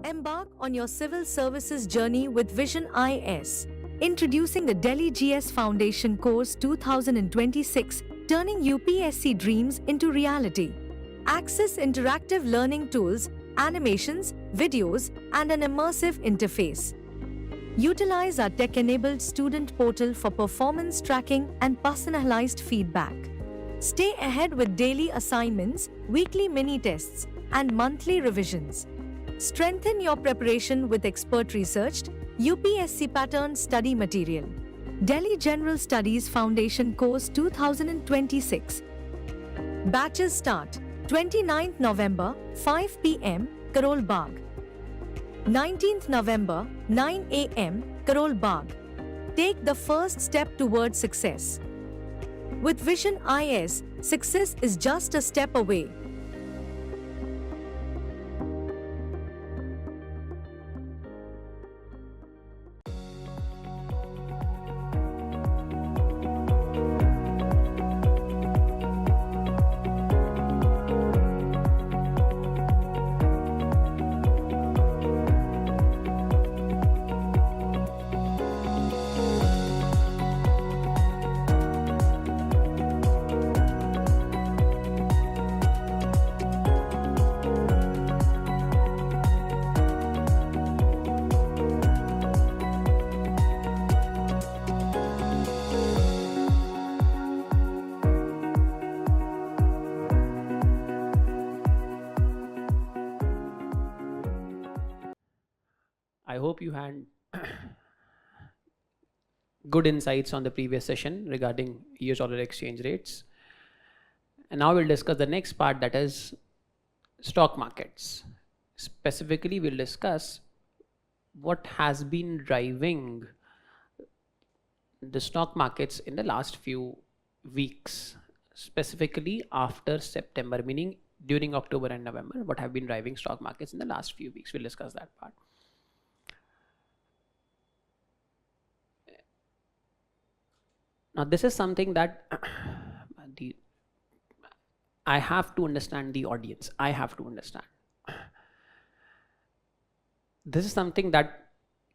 Embark on your civil services journey with Vision IS. Introducing the Delhi GS Foundation Course 2026, turning UPSC dreams into reality. Access interactive learning tools, animations, videos, and an immersive interface. Utilize our tech-enabled student portal for performance tracking and personalized feedback. Stay ahead with daily assignments, weekly mini tests, and monthly revisions. Strengthen your preparation with expert-researched, UPSC pattern study material. Delhi General Studies Foundation Course 2026. Batches start 29th November, 5 p.m., Karol Bagh. 19th November, 9 a.m., Karol Bagh. Take the first step towards success. With Vision IS, success is just a step away. I hope you had good insights on the previous session regarding US dollar exchange rates. And now we'll discuss the next part, that is stock markets. Specifically, we'll discuss what has been driving the stock markets in the last few weeks, specifically after September, meaning during October and November, what have been driving stock markets in the last few weeks. We'll discuss that part. Now, this is something that I have to understand the audience. I have to understand. This is something that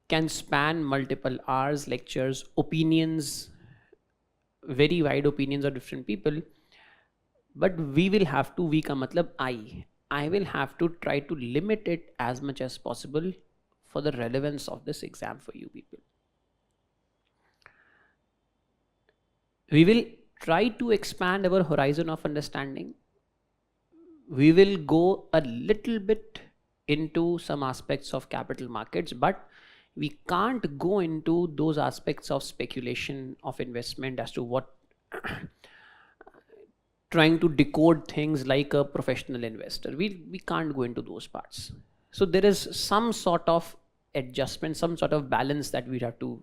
can span multiple hours, lectures, opinions, very wide opinions of different people. But we will have to, I will have to try to limit it as much as possible for the relevance of this exam for you people. We will try to expand our horizon of understanding. We will go a little bit into some aspects of capital markets, but we can't go into those aspects of speculation, of investment, as to what trying to decode things like a professional investor. We can't go into those parts. So there is some sort of adjustment, some sort of balance that we have to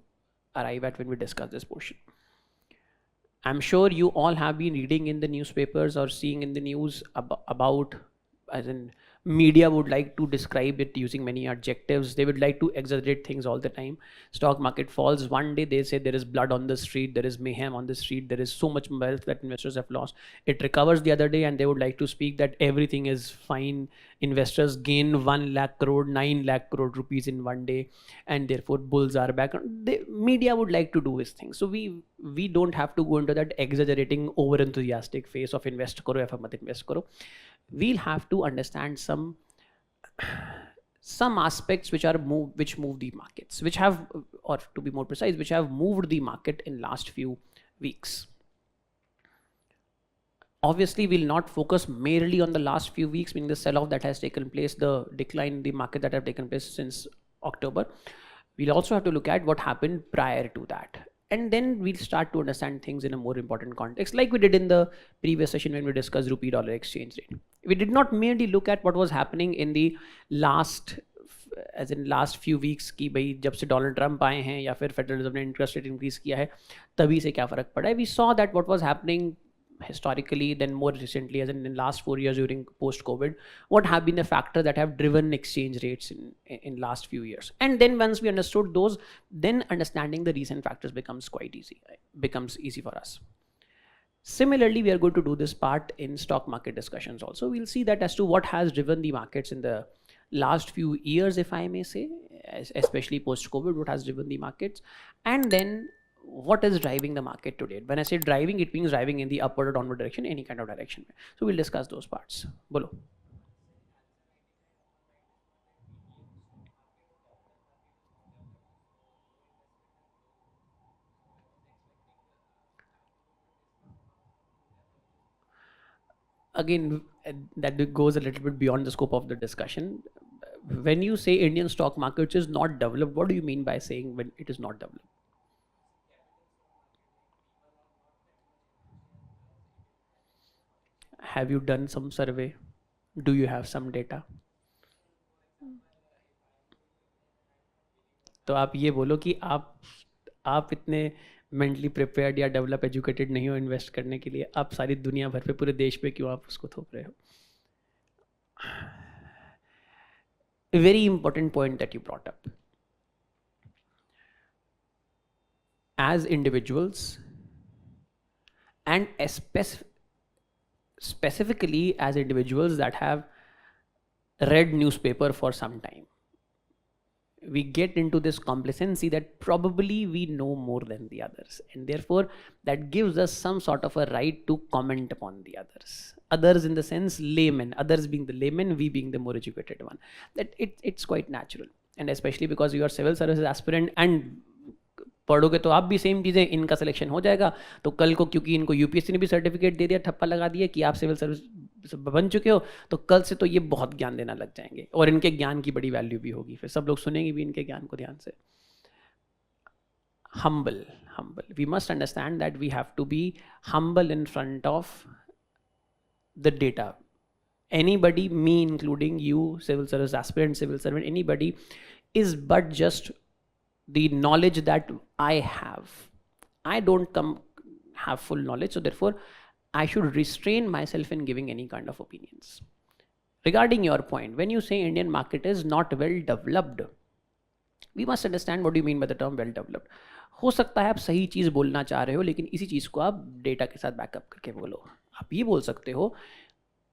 arrive at when we discuss this portion. I'm sure you all have been reading in the newspapers or seeing in the news about, as in media would like to describe it using many adjectives. They would like to exaggerate things all the time. Stock market falls. One day they say there is blood on the street, there is mayhem on the street, there is so much wealth that investors have lost. It recovers the other day and they would like to speak that everything is fine. Investors gain 1 lakh crore, 9 lakh crore rupees in one day, and therefore bulls are back. The media would like to do this thing. So we don't have to go into that exaggerating, over enthusiastic phase of invest karo ya fir mat invest karo. We'll have to understand some aspects which move the markets, which have, or to be more precise, which have moved the market in last few weeks. Obviously, we'll not focus merely on the last few weeks, meaning the sell-off that has taken place, the decline in the market that have taken place since October. We'll also have to look at what happened prior to that. And then we'll start to understand things in a more important context, like we did in the previous session when we discussed rupee dollar exchange rate. We did not merely look at what was happening in the last few weeks कि भाई जब से Donald Trump आए हैं या फिर federal reserve ने interest rate increase किया है तभी से क्या फर्क पड़ा है. We saw that what was happening historically, then more recently, as in the last 4 years during post-COVID, what have been the factors that have driven exchange rates in last few years. And then once we understood those, then understanding the recent factors becomes easy for us. Similarly, we are going to do this part in stock market discussions also. We'll see that as to what has driven the markets in the last few years, if I may say, especially post-COVID, what has driven the markets, and then what is driving the market today. When I say driving, it means driving in the upward or downward direction, any kind of direction. So we'll discuss those parts. Bolo. Again, that goes a little bit beyond the scope of the discussion. When you say Indian stock market is not developed, what do you mean by saying when it is not developed? Have you done some survey? Do you have some data? तो आप ये बोलो कि आप इतने mentally prepared या develop educated नहीं हो इन्वेस्ट करने के लिए, आप सारी दुनिया भर पे पूरे देश पे क्यों आप उसको थोप रहे हो? A very important point that you brought up. As individuals, and specifically as individuals that have read newspaper for some time, we get into this complacency that probably we know more than the others, and therefore that gives us some sort of a right to comment upon the others in the sense laymen, others being the laymen, we being the more educated one. That it's quite natural, and especially because you are civil services aspirant and पढ़ोगे तो आप भी same चीज़ें, इनका selection हो जाएगा तो कल को, क्योंकि इनको यूपीएससी ने भी सर्टिफिकेट दे दिया, ठप्पा लगा दिया कि आप सिविल सर्विस बन चुके हो, तो कल से तो ये बहुत ज्ञान देना लग जाएंगे और इनके ज्ञान की बड़ी वैल्यू भी होगी, फिर सब लोग सुनेंगे भी इनके ज्ञान को ध्यान से. humble. We must understand that we have to be humble in front of the data. Anybody, me including you, civil service aspirant, civil servant, anybody is but just the knowledge that I have. I don't have full knowledge, so therefore I should restrain myself in giving any kind of opinions. Regarding your point, when you say Indian market is not well developed, we must understand what do you mean by the term well developed. हो सकता है आप सही चीज़ बोलना चाह रहे हो, लेकिन इसी चीज़ को आप डेटा के साथ बैकअप करके बोलो. आप ये बोल सकते हो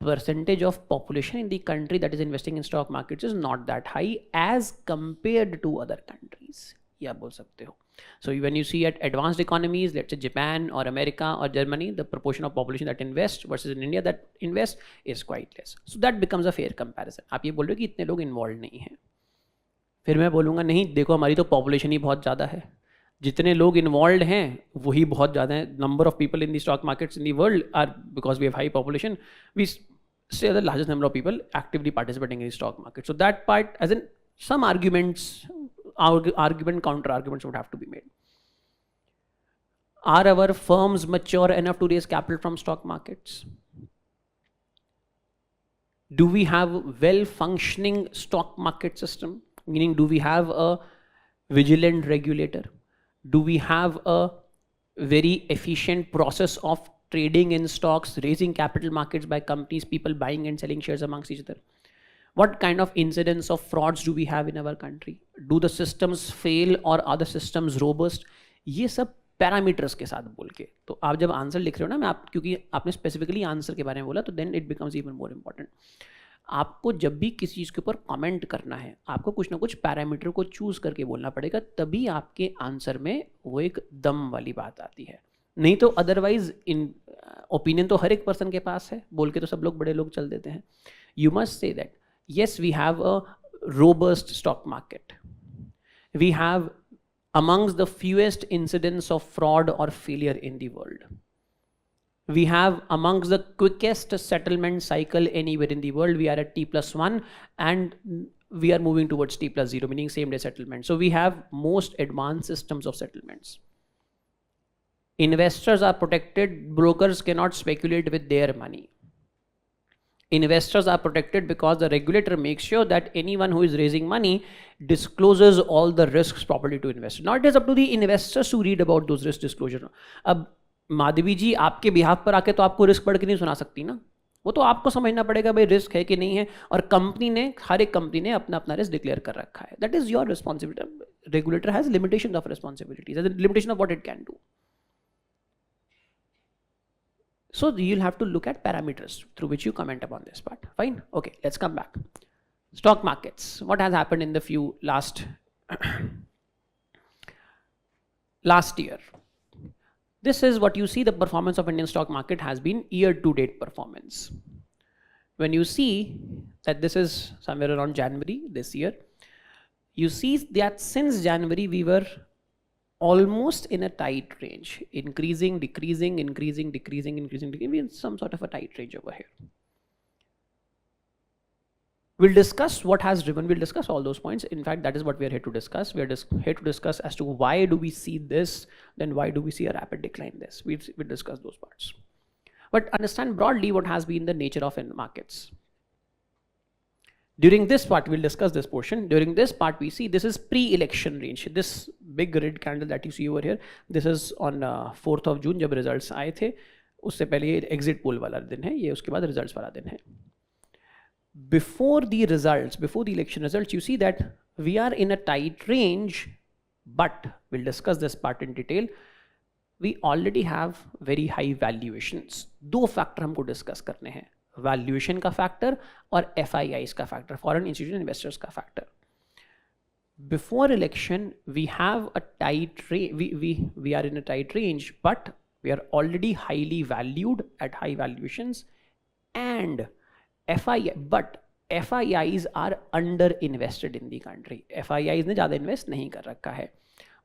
percentage of population in the country that is investing in stock markets is not that high as compared to other countries. ये आप बोल सकते हो. So when you see at advanced economies, let's say Japan or America or Germany, the proportion of population that invest versus in India that invest is quite less. So that becomes a fair comparison. आप ये बोल रहे हो कि इतने लोग involved नहीं हैं. फिर मैं बोलूँगा नहीं, देखो हमारी तो population ही बहुत ज़्यादा है. जितने लोग इन्वॉल्व हैं वही बहुत ज़्यादा हैं. Number of people in the stock markets in the world are, because we have high population, we say the largest number of people actively participating in the stock market. So that part, as in some arguments, counter arguments would have to be made. Are our firms mature enough to raise capital from stock markets? Do we have well functioning stock market system? Meaning, do we have a vigilant regulator? Do we have a very efficient process of trading in stocks, raising capital markets by companies, people buying and selling shares amongst each other? What kind of incidents of frauds do we have in our country? Do the systems fail or are the systems robust? ये सब parameters के साथ बोल के, तो आप जब answer लिख रहे हो ना, मैं आप क्योंकि आपने स्पेसिफिकली आंसर के बारे में बोला, तो then it becomes even more important. आपको जब भी किसी चीज़ के ऊपर कमेंट करना है, आपको कुछ ना कुछ पैरामीटर को चूज करके बोलना पड़ेगा, तभी आपके आंसर में वो एक दम वाली बात आती है. नहीं तो अदरवाइज इन ओपिनियन तो हर एक पर्सन के पास है, बोल के तो सब लोग बड़े लोग चल देते हैं. You must say that yes, we have a robust stock market. We have amongst the fewest incidents of fraud or failure in the world. We have amongst the quickest settlement cycle anywhere in the world. We are at T+1 and we are moving towards T+0, meaning same day settlement. So we have most advanced systems of settlements. Investors are protected. Brokers cannot speculate with their money. Investors are protected because the regulator makes sure that anyone who is raising money discloses all the risks properly to investors. Now it is up to the investors to read about those risk disclosure. अब माधवी जी आपके behalf पर आके तो आपको risk पढ़ के नहीं सुना सकती ना, वो तो आपको समझना पड़ेगा भाई रिस्क है कि नहीं है, और कंपनी ने, हर एक कंपनी ने अपना अपना रिस्क डिक्लेयर कर रखा है. That is your responsibility. Regulator has limitation of responsibilities, limitation of what it can do. So you'll have to look at parameters through which you comment upon this part. Fine. Okay, let's come back. Stock markets. What has happened in the few last year? This is what you see. The performance of Indian stock market has been year-to-date performance. When you see that this is somewhere around January this year, you see that since January we were almost in a tight range, increasing, decreasing, increasing, decreasing, increasing, decreasing. We're in some sort of a tight range over here. We'll discuss what has driven, we'll discuss all those points. In fact, that is what we are here to discuss. We are here to discuss as to why do we see this, then why do we see a rapid decline this. We'll discuss those parts. But understand broadly what has been the nature of in markets. During this part, we'll discuss this portion. During this part, we see this is pre-election range. This big red candle that you see over here, this is on 4th of June जब results आए थे. उससे पहले ये exit poll वाला दिन है, ये उसके बाद results वाला दिन है. Before the results, before the election results, you see that we are in a tight range, but we'll discuss this part in detail. We already have very high valuations. दो factor हमको discuss करने हैं. Valuation का factor और FIIs का factor, foreign institutional investors का factor. Before election we have a tight we are in a tight range, but we are already highly valued at high valuations and FIIs are under invested in the country. FIIs ने ज़्यादा invest नहीं कर रखा है.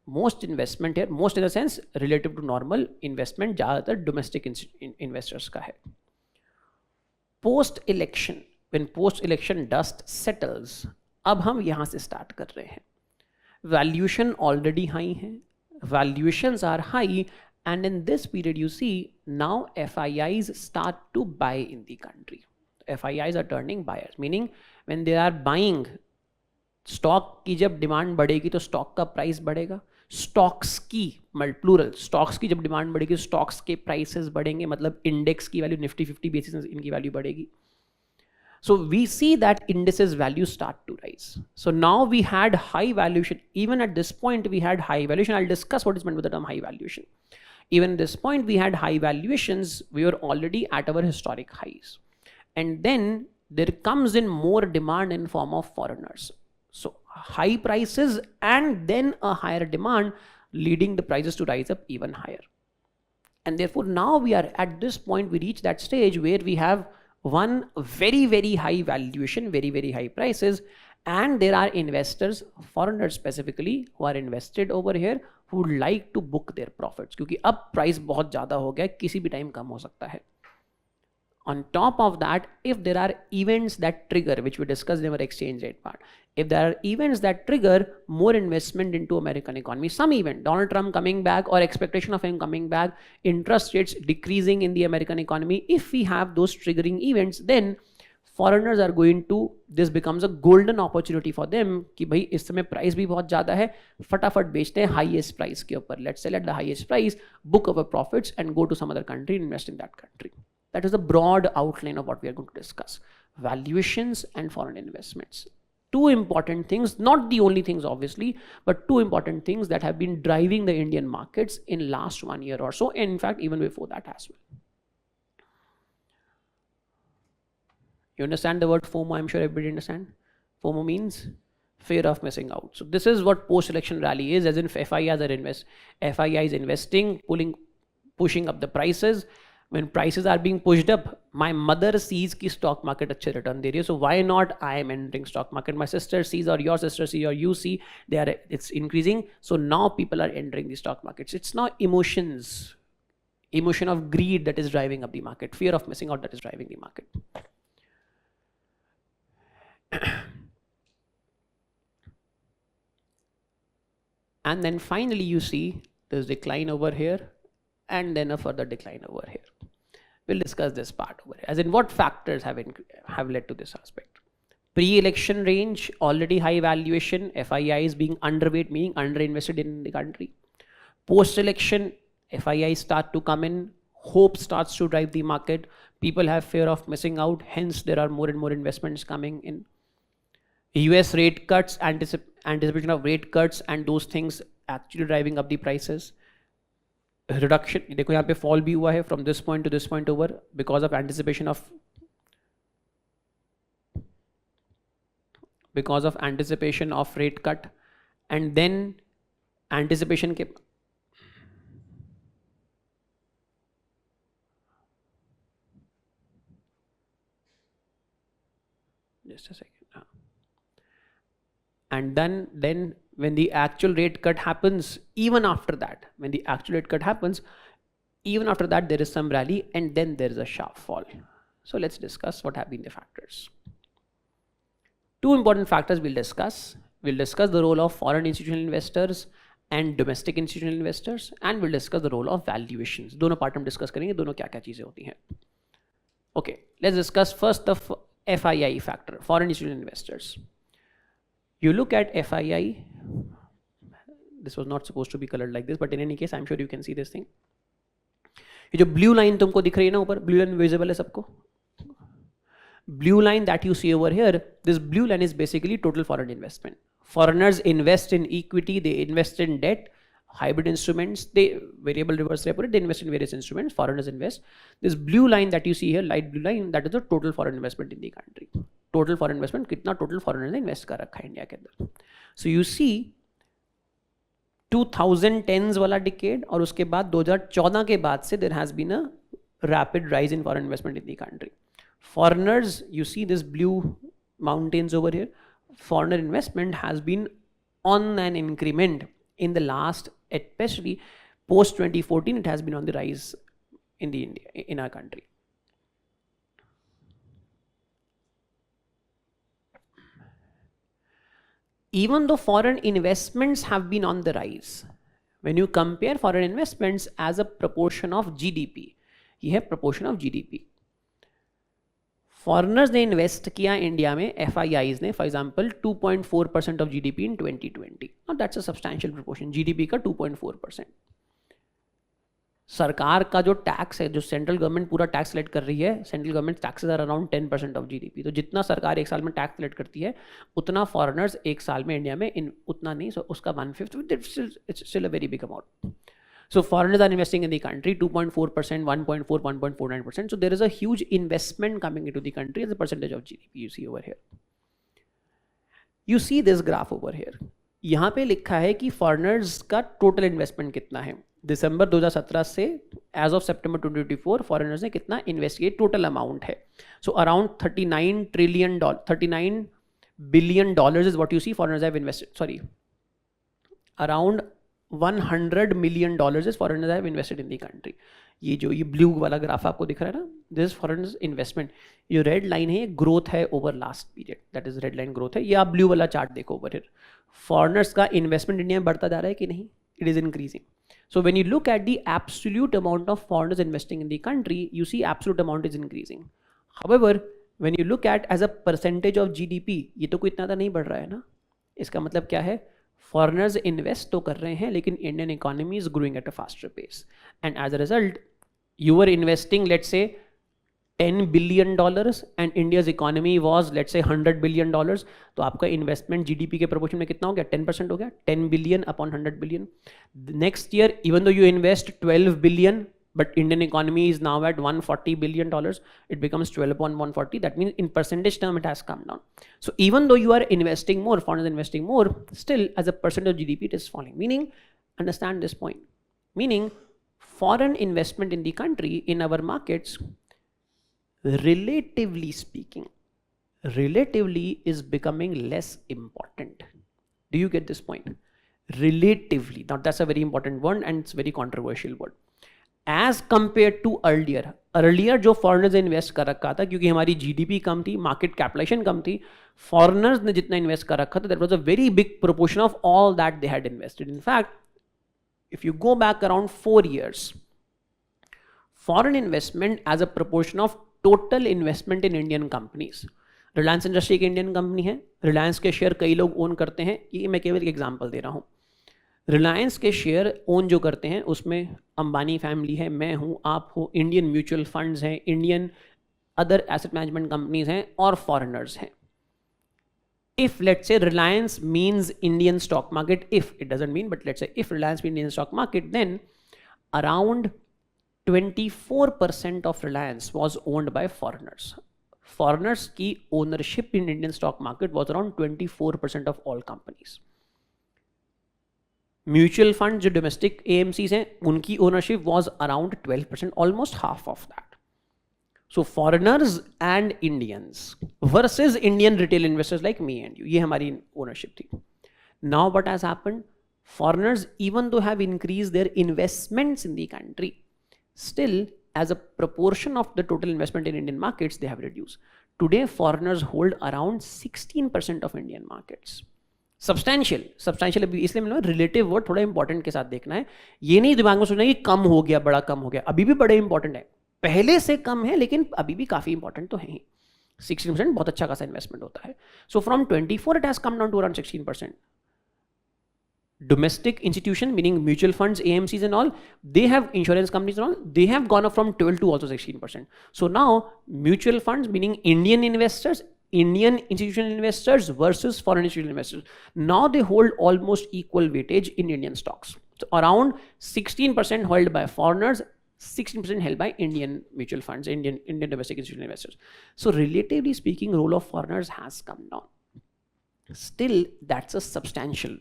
Most investment है, most in the sense relative to normal investment ज़्यादातर domestic investors का है. Post election, when post election dust settles, अब हम यहां से स्टार्ट कर रहे हैं. वैल्यूएशन ऑलरेडी हाई है, valuations are high, and in this period you see now FIIs start to buy in the country. FIIs are turning buyers, meaning when they are buying, stock की जब demand बढ़ेगी तो stock का price बढ़ेगा. Stocks की plural, stocks की जब demand बढ़ेगी स्टॉक्स के प्राइसेस बढ़ेंगे, मतलब इंडेक्स की वैल्यू, निफ्टी 50 बेसिस इनकी वैल्यू बढ़ेगी. So we see that indices value start to rise. So now we had high valuation. Even at this point we had high valuation. I'll discuss what is meant with the term high valuation. Even at this point we had high valuations. We were already at our historic highs. And then there comes in more demand in form of foreigners. So high prices and then a higher demand, leading the prices to rise up even higher. And therefore now we are at this point, we reach that stage where we have one very, very high valuation, very, very high prices, and there are investors, foreigners specifically, who are invested over here, who would like to book their profits. क्योंकि अब price बहुत ज़्यादा हो गया, किसी भी time कम हो सकता है. On top of that, if there are events that trigger, which we discussed in our exchange rate part, if there are events that trigger more investment into American economy, some event, Donald Trump coming back or expectation of him coming back, interest rates decreasing in the American economy, if we have those triggering events, then foreigners are going to, this becomes a golden opportunity for them कि भाई इस समय price भी बहुत ज़्यादा है, फटाफट बेचते हैं हाईएस्ट प्राइस के ऊपर. Let's sell at the highest price, book our profits and go to some other country, invest in that country. That is a broad outline of what we are going to discuss. Valuations and foreign investments. Two important things, not the only things obviously, but two important things that have been driving the Indian markets in last 1 year or so, and in fact even before that as well. You understand the word FOMO? I'm sure everybody understand. FOMO means fear of missing out. So this is what post-election rally is, as in FIIs investing, pushing up the prices. When prices are being pushed up, my mother sees कि stock market अच्छे return दे रही है, so why not I am entering stock market. My sister sees, or your sister sees, or you see, it's increasing, so now people are entering the stock markets. It's not emotion of greed that is driving up the market, fear of missing out that is driving the market. And then finally you see there's decline over here, and then a further decline over here. We'll discuss this part over here, as in what factors have led to this aspect. Pre-election range, already high valuation, FIIs being underweight, meaning underinvested in the country. Post-election, FIIs start to come in, hope starts to drive the market, people have fear of missing out, hence there are more and more investments coming in. US rate cuts, anticipation of rate cuts, and those things actually driving up the prices. Reduction, देखो यहाँ पे fall भी हुआ है from this point to this point over because of anticipation of rate cut, and then anticipation के just a second. And then when the actual rate cut happens, even after that, there is some rally, and then there is a sharp fall. So let's discuss what have been the factors. Two important factors we'll discuss. We'll discuss the role of foreign institutional investors and domestic institutional investors, and we'll discuss the role of valuations. दोनों part हम discuss करेंगे, दोनों क्या क्या चीजें होती हैं. Okay, let's discuss first the FII factor, foreign institutional investors. You look at FII, this was not supposed to be colored like this, but in any case, I'm sure you can see this thing. ये जो blue line तुमको दिख रही है ना ऊपर, blue line visible है सबको? Blue line that you see over here, this blue line is basically total foreign investment. Foreigners invest in equity, they invest in debt, hybrid instruments, they variable reverse repo rate, they invest in various instruments, foreigners invest. This blue line that you see here, light blue line, that is the total foreign investment in the country. Total foreign investment, कितना total foreigners ने invest कर रखा है India के अंदर. So you see 2010s वाला decade और उसके बाद 2014 के बाद से there has been a rapid rise in foreign investment in the country. Foreigners, you see this blue mountains over here, foreigner investment has been on an increment in the last, especially post 2014, it has been on the rise in our country. Even though foreign investments have been on the rise, when you compare foreign investments as a proportion of GDP, ये है proportion of GDP. Foreigners ने invest किया India में, FIIs ने, for example 2.4% of GDP in 2020. और that's a substantial proportion, GDP का 2.4%. सरकार का जो टैक्स है, जो सेंट्रल गवर्नमेंट पूरा टैक्स कलेक्ट कर रही है, central government taxes are around 10% of GDP. तो जितना सरकार एक साल में टैक्स कलेक्ट करती है उतना फॉरेनर्स एक साल में इंडिया में उतना नहीं, so उसका 1/5, it's still a very big amount. So foreigners are investing in the country, 2.4%, 1.4, 1.49%. So there is a huge investment coming into the country as a percentage of GDP. You see over here. You see this graph over here. यहाँ पे लिखा है कि foreigners का total investment कितना है. दिसंबर 2017 से as of September 2024, foreigners ने कितना invest किया, total amount है. So around $39 billion is what you see foreigners have invested. Sorry, around $100 million is foreigners have invested in the country. ये जो ये ब्लू वाला ग्राफ आपको दिख रहा है ना, दिस फॉरेनर्स इन्वेस्टमेंट. ये रेड लाइन है, ये ग्रोथ है over last period, that is red line growth है. ये आप ब्लू वाला चार्ट देखो ओवर हियर. फॉरेनर्स का इन्वेस्टमेंट इंडिया में बढ़ता जा रहा है कि नहीं? It is increasing. So when you look at the absolute amount of foreigners investing in the country, you see absolute amount is increasing. However, when you look at as a percentage of GDP, ये तो कोई इतना नहीं बढ़ रहा है ना. इसका मतलब क्या है? फॉरेनर्स इन्वेस्ट तो कर रहे हैं लेकिन Indian economy is growing at a faster pace, and as a result you are investing let's say $10 billion and India's economy was let's say $100 billion. तो आपका इन्वेस्टमेंट जीडीपी के प्रोपोर्शन में कितना हो गया? 10% हो गया. 10 billion upon 100 billion. Next year even though you invest 12 billion, but Indian economy is now at $140 billion, it becomes 12 upon 140. That means in percentage term it has come down. So even though you are investing more, foreigners investing more, still as a percentage of GDP it is falling. Meaning, understand this point, meaning foreign investment in the country, in our markets, relatively speaking, is becoming less important. Do you get this point? Relatively. Now that's a very important word and it's a very controversial word. As compared to earlier जो foreigners ने invest कर रखा था, क्योंकि हमारी GDP कम थी, market capitalisation कम थी, foreigners ने जितना इन्वेस्ट कर रखा था, that was a very big proportion of all that they had invested. In fact if you go back around 4 years, foreign investment as a proportion of total investment in Indian companies. Reliance industry एक Indian company है, रिलायंस के share कई लोग own करते हैं. ये मैं केवल एक एग्जाम्पल दे रहा हूँ. रिलायंस के शेयर ओन जो करते हैं उसमें अंबानी फैमिली है, मैं हूँ, आप हो, इंडियन म्यूचुअल फंड्स हैं, Indian other asset management companies हैं और फॉरेनर्स हैं. If let's say Reliance means Indian stock market, if it doesn't mean, but let's say if Reliance means Indian stock market, then around 24% of Reliance was owned by foreigners. Foreigners की ownership in Indian stock market was around 24% of all companies. Mutual fund जो domestic AMCs हैं उनकी ownership was around 12%, almost half of that. So foreigners and Indians versus Indian retail investors like me and you, ये हमारी ownership थी. Now what has happened? Foreigners, even though have increased their investments in the country, still as a proportion of the total investment in Indian markets, they have reduced. Today, foreigners hold around 16% of Indian markets. Substantial अभी इसलिए मैंने relative word थोड़ा important के साथ देखना है. ये नहीं दिमाग में सोचना कि कम हो गया, बड़ा कम हो गया. अभी भी बड़े इंपॉर्टेंट है, पहले से कम है लेकिन अभी भी काफी इंपॉर्टेंट तो है ही. 16% बहुत अच्छा खासा इन्वेस्टमेंट होता है. So from 24 it has come down to around 16%. Domestic institution, meaning mutual funds, AMCs and all, they have insurance companies and all, they have gone up from 12 to also 16%. So now mutual funds, meaning Indian investors, Indian institutional investors versus foreign institutional investors, now they hold almost equal weightage in Indian stocks. So around 16% held by foreigners, 16% held by Indian mutual funds, Indian domestic institutional investors. So relatively speaking, role of foreigners has come down. Still, that's a substantial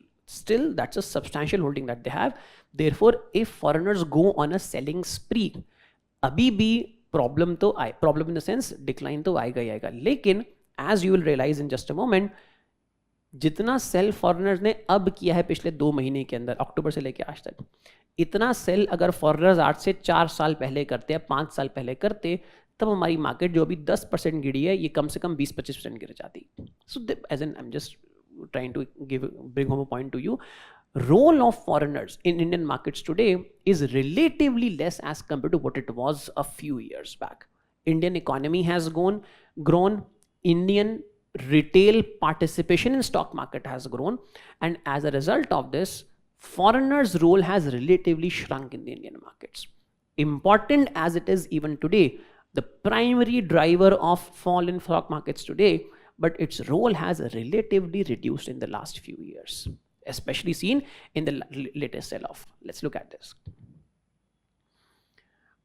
holding that they have. Therefore, if foreigners go on a selling spree, अभी भी problem in the sense decline तो आएगा ही आएगा. लेकिन as you will realize in just a moment, जितना cell foreigners ने अब किया है पिछले 2 महीने के अंदर, अक्टूबर से लेकर आज तक, इतना सेल अगर फॉरेनर्स आज से 4 साल पहले करते या 5 साल पहले करते, तब हमारी मार्केट जो अभी 10% गिरी है, ये कम से कम 20-25% गिर जाती. So as in I'm just trying to bring home a point to you. Role of foreigners in Indian markets today is relatively less as compared to what it was a few years back. Indian economy has grown. Indian retail participation in stock market has grown, and as a result of this, foreigners' role has relatively shrunk in the Indian markets. Important as it is even today, the primary driver of fall in stock markets today, but its role has relatively reduced in the last few years, especially seen in the latest sell-off. Let's look at this.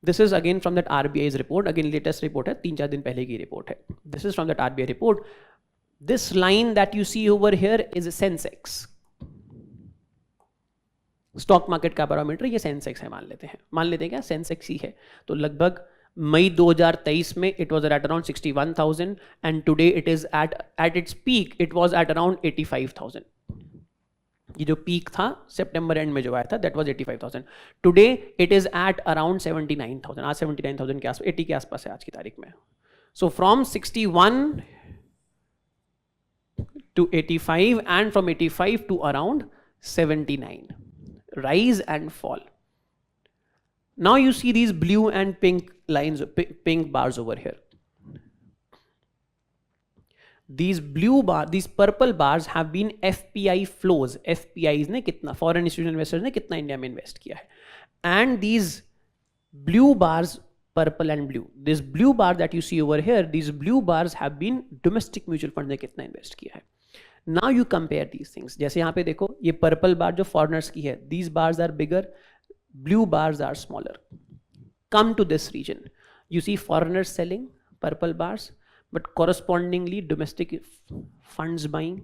This is again from that RBI's report. Again, latest report है, 3-4 दिन पहले की report है. This is from that RBI report. This line that you see over here is a Sensex. Stock market का barometer ये Sensex है, मान लेते हैं क्या सेंसेक्स ही है. तो लगभग मई 2023 में it was at around 61,000 and today it is at its peak it was at around 85,000. ये जो पीक था सितंबर एंड में जो आया था that was 85,000. Today it is at around 79,000. आज 79,000 के आसपास, 80 के आसपास है आज की तारीख में. So from 61 to 85 and from 85 to around 79. Rise and fall. Now you see these blue and pink lines, pink bars over here. These purple bars have been FPI flows. FPIs ने कितना, foreign institutional investors ने कितना India में invest किया है. And these blue bars, purple and blue, this blue bar that you see over here, these blue bars have been domestic mutual funds ने कितना invest किया है. Now you compare these things. जैसे यहाँ पे देखो, ये पर्पल बार जो फॉरेनर्स की है, these bars are bigger, blue bars are smaller. Come to this region, you see foreigners selling purple bars, but correspondingly domestic funds buying.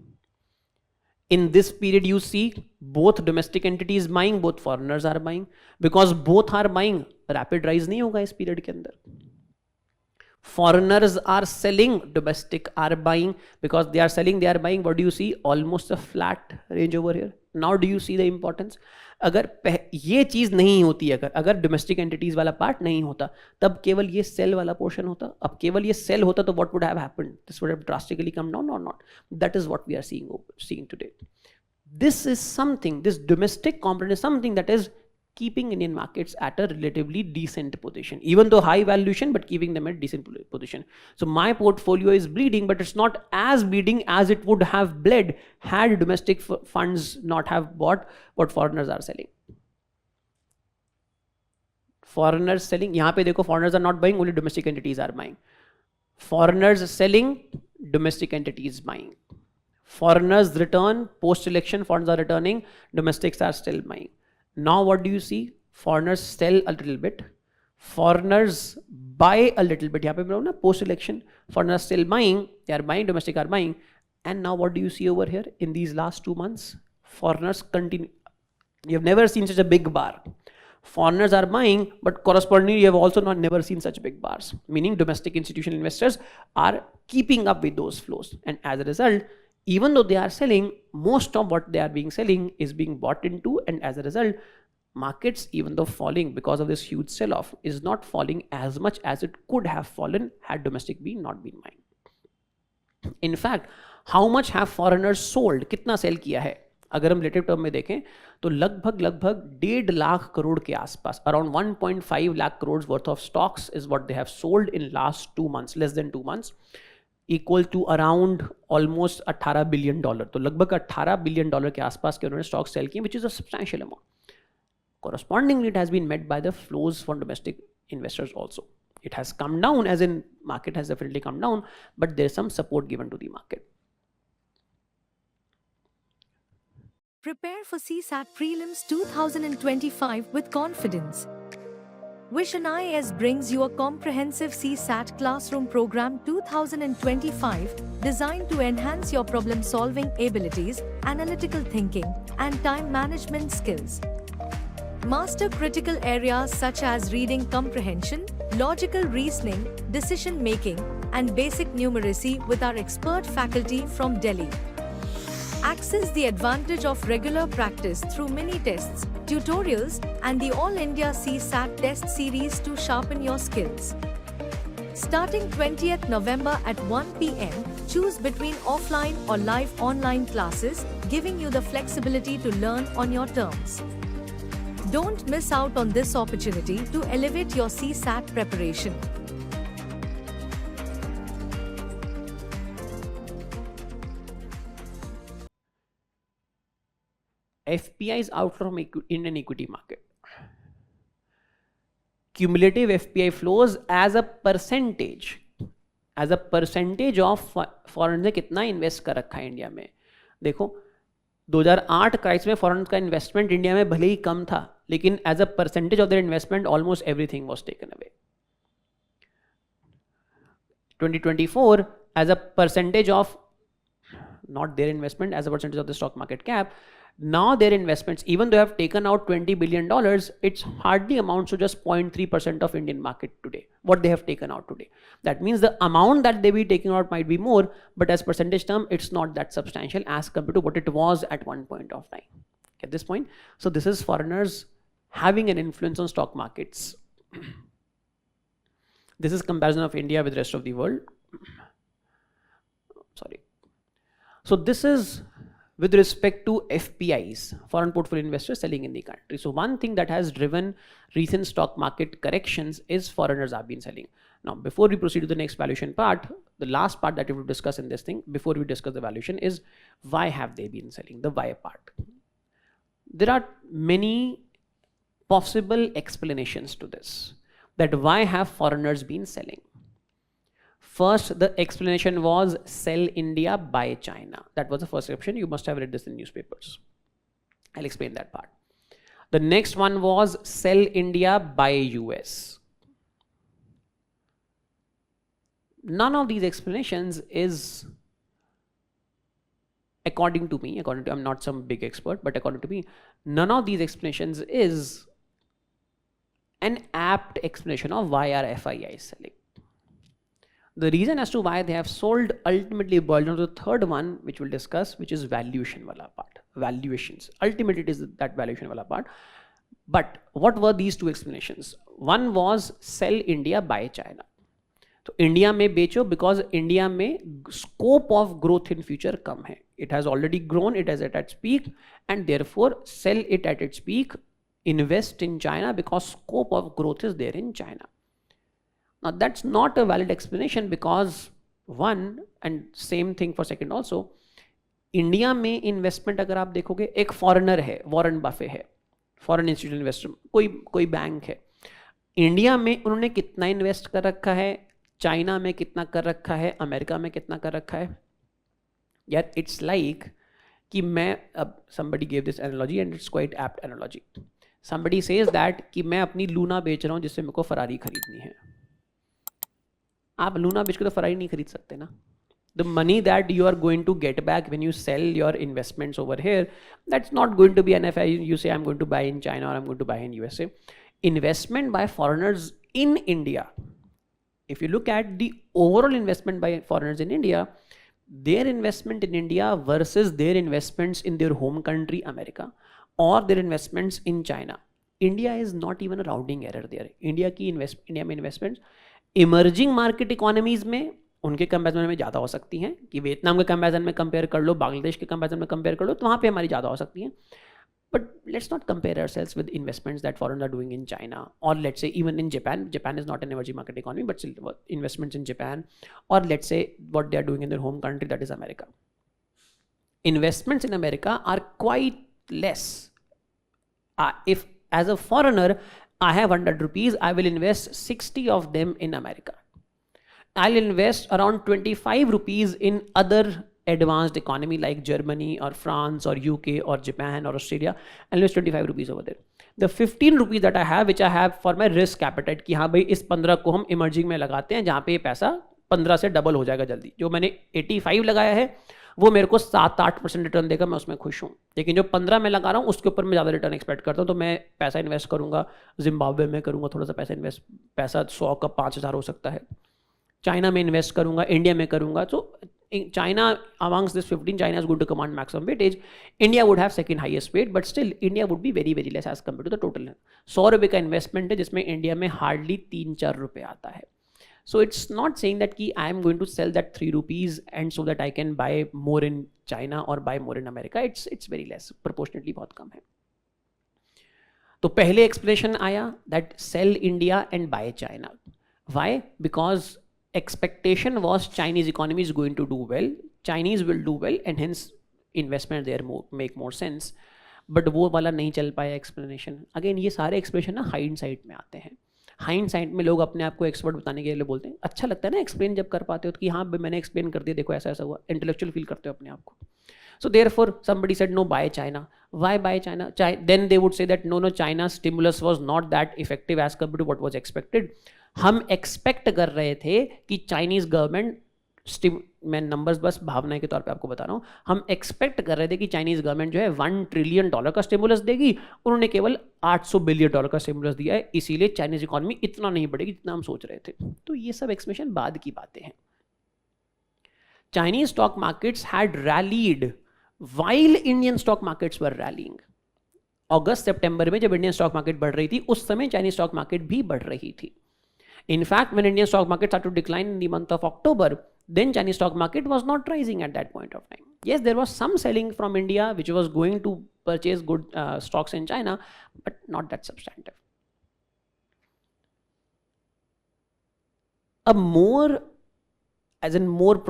In this period, you see both domestic entities buying, both foreigners are buying. Because both are buying, rapid rise नहीं होगा इस period के अंदर. Foreigners are selling, domestic are buying. Because they are selling, they are buying. What do you see? Almost a flat range over here. Now do you see the importance? अगर ये चीज नहीं होती, अगर domestic entities वाला part नहीं होता, तब केवल ये sell वाला portion होता. अब केवल ये sell होता तो what would have happened? This would have drastically come down or not? That is what we are seeing today. This is something, this domestic component is something that is keeping Indian markets at a relatively decent position, even though high valuation, but keeping them at decent position. So my portfolio is bleeding, but it's not as bleeding as it would have bled had domestic funds not have bought what foreigners are selling. Foreigners selling, यहाँ पे देखो foreigners are not buying, only domestic entities are buying. Foreigners selling, domestic entities buying. Foreigners return, post-election funds are returning, domestics are still buying. Now what do you see? foreigners sell a little bit, foreigners buy a little bit. यहाँ पे ना post election foreigners still buying, they are buying, domestic are buying, and now what do you see over here in these last 2 months? Foreigners continue. You have never seen such a big bar. Foreigners are buying, but correspondingly, you have also never seen such big bars. Meaning, domestic institutional investors are keeping up with those flows, and as a result, even though they are selling, most of what they are being selling is being bought into, and as a result, markets, even though falling because of this huge sell-off, is not falling as much as it could have fallen had domestic not been buying. In fact, how much have foreigners sold? कितना cell किया है? अगर हम relative term में देखें तो लगभग 1.5 लाख करोड़ के आसपास, around 1.5 lakh crore worth of stocks is what they have sold in last 2 months, less than 2 months, equal to around almost $18 billion. तो लगभग $18 बिलियन के आसपास के उन्होंने स्टॉक सेल किए, विच is a substantial amount. Correspondingly, it has been met by the flows from domestic investors also. It has come down, as in market has definitely come down, but there is some support given to the market. Prepare for CSAT Prelims 2025 with confidence. Vision IAS brings you a comprehensive CSAT classroom program 2025 designed to enhance your problem-solving abilities, analytical thinking, and time management skills. Master critical areas such as reading comprehension, logical reasoning, decision making, and basic numeracy with our expert faculty from Delhi. Access the advantage of regular practice through mini tests, tutorials, and the All India CSAT test series to sharpen your skills. Starting 20th November at 1 p.m., choose between offline or live online classes, giving you the flexibility to learn on your terms. Don't miss out on this opportunity to elevate your CSAT preparation. FPI's outflow from Indian equity market. Cumulative FPI flows as a percentage of foreign ने कितना invest कर रखा है India में. देखो 2008 crisis में foreign का investment India में भले ही कम था, लेकिन as a percentage of their investment almost everything was taken away. 2024 as a percentage of not their investment, as a percentage of the stock market cap, now their investments, even though they have taken out $20 billion, it's hardly amounts to just 0.3% of Indian market today, what they have taken out today. That means the amount that they be taking out might be more, but as percentage term, it's not that substantial as compared to what it was at one point of time. At this point, so this is foreigners having an influence on stock markets. This is comparison of India with rest of the world. Sorry. So this is with respect to FPIs, foreign portfolio investors selling in the country. So one thing that has driven recent stock market corrections is foreigners have been selling. Now, before we proceed to the next valuation part, the last part that we will discuss in this thing, before we discuss the valuation, is why have they been selling, the why part. There are many possible explanations to this, that why have foreigners been selling. First, the explanation was sell India, buy China. That was the first option. You must have read this in newspapers. I'll explain that part. The next one was sell India, buy US. None of these explanations is, according to me, I'm not some big expert, but according to me, none of these explanations is an apt explanation of why are FIIs selling. The reason as to why they have sold ultimately boiled down to the third one, which we'll discuss, which is valuation wala part. Valuations. Ultimately, it is that valuation wala part. But what were these two explanations? One was sell India, buy China. So India में बेचो because India में scope of growth in future कम है. It has already grown, it is at its peak, and therefore sell it at its peak, invest in China because scope of growth is there in China. Now that's not a valid explanation because one, and same thing for second also, India में investment अगर आप देखोगे, एक foreigner है, Warren Buffett है, foreign institutional investor, कोई bank है. India में उन्होंने कितना इन्वेस्ट कर रखा है, चाइना में कितना कर रखा है, अमेरिका में कितना कर रखा है. यार इट्स लाइक कि मैं, अब somebody gave this analogy and it's quite apt analogy. somebody says that कि मैं अपनी लूना बेच रहा हूँ जिससे मेरे को फरारी खरीदनी है. आप लूना बेच के तो फरारी नहीं खरीद सकते ना. The money that you are going to get back when you sell your investments over here, that's not going to be an if you say I'm going to buy in China or I'm going to buy in USA. Investment by foreigners in India, if you look at the overall investment by foreigners in India, their investment in India versus their investments in their home country America or their investments in China, India is not even a rounding error there. India में investments emerging market economies में उनके comparison में ज़्यादा हो सकती हैं कि Vietnam के कंपैरिजन में कंपेयर कर लो, बांग्लादेश के कंपैरिजन में कंपेयर कर लो, तो वहाँ पे हमारी ज़्यादा हो सकती हैं. But let's not compare ourselves with investments that foreigners are doing in China और let's say even in Japan. Japan is not an emerging market economy but still investments in Japan और let's say what they are doing in their home country that is America. Investments in America are quite less. If as a foreigner I have 100 rupees, I will invest 60 of them in America. I'll invest around 25 rupees in other advanced economy like Germany or France or UK or Japan or Australia. I'll invest 25 rupees over there. The 15 rupees that I have, which I have for my risk appetite, कि हाँ भाई इस 15 को हम emerging में लगाते हैं जहाँ पे ये पैसा 15 से डबल हो जाएगा जल्दी. जो मैंने 85 लगाया है वो मेरे को 7-8% रिटर्न देगा, मैं उसमें खुश हूँ. लेकिन जो 15 में लगा रहा हूँ उसके ऊपर मैं ज़्यादा रिटर्न एक्सपेक्ट करता हूँ, तो मैं पैसा इन्वेस्ट करूँगा जिम्बाब्वे में करूँगा थोड़ा सा पैसा 100 का 5,000 हो सकता है. चाइना में इन्वेस्ट करूँगा, इंडिया में करूँगा. तो China amongst this 15, China is going to command maximum weightage. India would have second highest weight, but still India would be very very less as compared to the total. 100 रुपये का investment है जिसमें India में hardly 3-4 रुपये आता है. So it's not saying that कि I am going to sell that 3 rupees and so that I can buy more in China or buy more in America. It's very less, proportionately बहुत कम है. तो पहले explanation आया that sell India and buy China. Why? Because expectation was Chinese economy is going to do well, Chinese will do well and hence investment there make more sense. But वो वाला नहीं चल पाया एक्सप्लेनेशन. अगेन ये सारे explanation ना hindsight में आते हैं. हाइंडसाइट में लोग अपने आप को एक्सपर्ट बताने के लिए बोलते हैं. अच्छा लगता है ना एक्सप्लेन जब कर पाते हो तो कि हाँ मैंने एक्सप्लेन कर दिया, देखो ऐसा ऐसा हुआ, इंटेलेक्चुअल फील करते हो अपने आप को. So therefore somebody said no, buy China. Why buy China? Then they would say that no, China's stimulus was not that effective as compared to what was expected. हम एक्सपेक्ट कर रहे थे कि चाइनीज गवर्नमेंट, मैं numbers बस भावना के तौर पे आपको बता रहा हूँ, हम एक्सपेक्ट कर रहे थे कि चाइनीज गवर्नमेंट जो है $1 ट्रिलियन का स्टिमुलस देगी. उन्होंने केवल $800 बिलियन का स्टिमुलस दिया है, इसीलिए चाइनीज इकोनॉमी इतना नहीं बढ़ेगी जितना हम सोच रहे थे. तो ये सब एक्सप्लेनेशन बाद की बातें हैं. Chinese stock markets had rallied while Indian stock markets were rallying. अगस्त सितंबर में जब इंडियन स्टॉक मार्केट बढ़ रही थी उस समय चाइनीज स्टॉक मार्केट भी बढ़ रही थी. In fact, when Indian stock market started to decline in the month of October, then Chinese stock market was not rising at that point of time. Yes, there was some selling from India which was going to purchase good stocks in China, but not that substantive. A more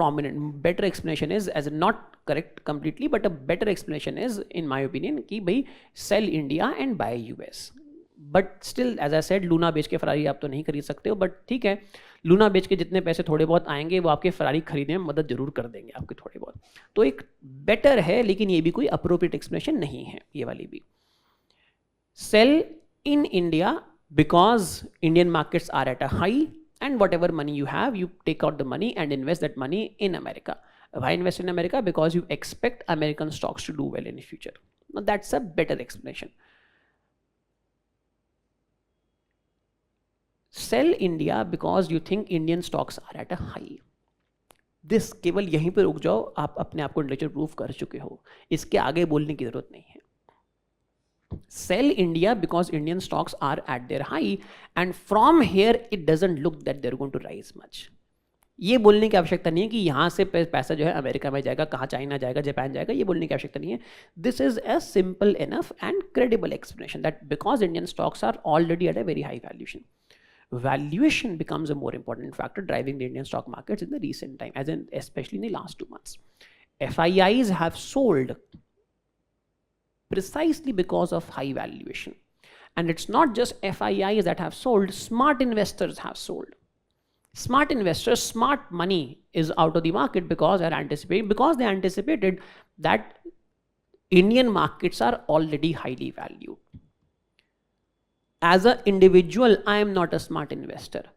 prominent, better explanation is, as in not correct completely, but a better explanation is, in my opinion, कि भाई sell India and buy US. But still as I said, Luna बेच के Ferrari आप तो नहीं खरीद सकते हो, बट ठीक है, लूना बेच के जितने पैसे थोड़े बहुत आएंगे वो आपके फरारी खरीदने में मदद जरूर कर देंगे आपके थोड़े बहुत. तो एक बेटर है, लेकिन ये भी कोई अप्रोप्रिएट एक्सप्लेनेशन नहीं है ये वाली भी. Sale in India because Indian markets are at a high and whatever money you have, you take out the money and invest that money in America. Why invest in America? Because you expect American stocks to do well in the future. Now that's a better explanation. Sell India because you think Indian stocks are at a high. This केवल यहीं पर रुक जाओ, आप अपने आप को intellectual proof कर चुके हो, इसके आगे बोलने की जरूरत नहीं है. Sell India because Indian stocks are at their high and from here it doesn't look that they're going to rise much. ये बोलने की आवश्यकता नहीं है कि यहाँ से पैसा जो है अमेरिका में जाएगा, कहाँ चाइना जाएगा, जापान जाएगा, ये बोलने की आवश्यकता नहीं है. This is a simple enough and credible explanation that because Indian stocks are already at a very high valuation. Valuation becomes a more important factor driving the Indian stock markets in the recent time, as in especially in the last 2 months. FIIs have sold precisely because of high valuation. And it's not just FIIs that have sold, smart investors have sold. Smart investors, smart money is out of the market because they anticipated that Indian markets are already highly valued. As a individual I am not a smart investor,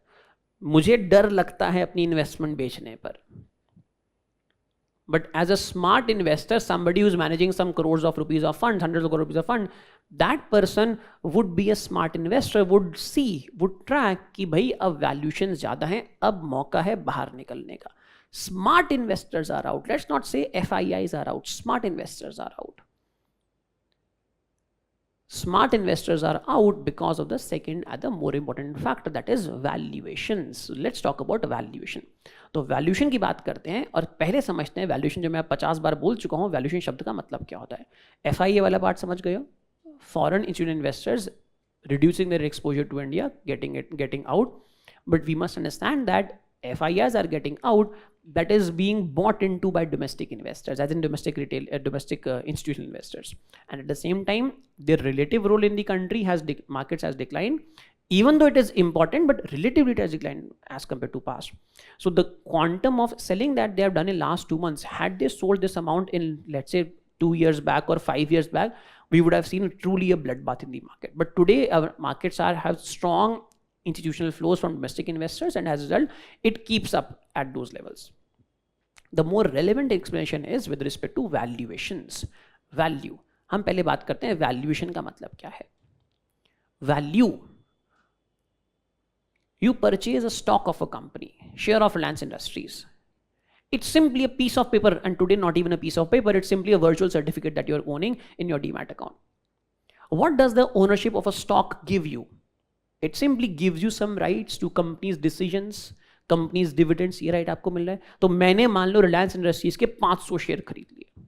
मुझे डर लगता है अपनी investment बेचने पर. But as a smart investor, somebody who's managing some crores of rupees of funds, hundreds of crores of rupees of fund, that person would be a smart investor, would see, would track कि भाई अब valuations ज़्यादा हैं, अब मौका है बाहर निकलने का. Smart investors are out. Let's not say FIIs are out. Smart investors are out. Smart investors are out because of the second and the more important factor, that is valuations. So let's talk about valuation. तो valuation की बात करते हैं और पहले समझते हैं valuation, जो मैं 50 बार बोल चुका हूँ, valuation शब्द का मतलब क्या होता है. FIA वाला पार्ट समझ गए हो, foreign institutional investors reducing their exposure to India, getting out. But we must understand that FIIs are getting out, that is being bought into by domestic investors, as in domestic retail, domestic institutional investors. And at the same time, their relative role in the country markets has declined, even though it is important, but relatively it has declined as compared to past. So the quantum of selling that they have done in last 2 months, had they sold this amount in, let's say, 2 years back or 5 years back, we would have seen truly a bloodbath in the market. But today our markets have strong institutional flows from domestic investors, and as a result it keeps up at those levels. The more relevant explanation is with respect to valuations. Value, हम पहले बात करते हैं valuation का मतलब क्या है. Value, you purchase a stock of a company, share of Reliance Industries. It's simply a piece of paper, and today not even a piece of paper, it's simply a virtual certificate that you're owning in your demat account. What does the ownership of a stock give you? It simply gives you some rights to company's decisions, company's dividends. ये right आपको मिल रहा है. तो मैंने मान लो Reliance industries के 500 share खरीद लिए,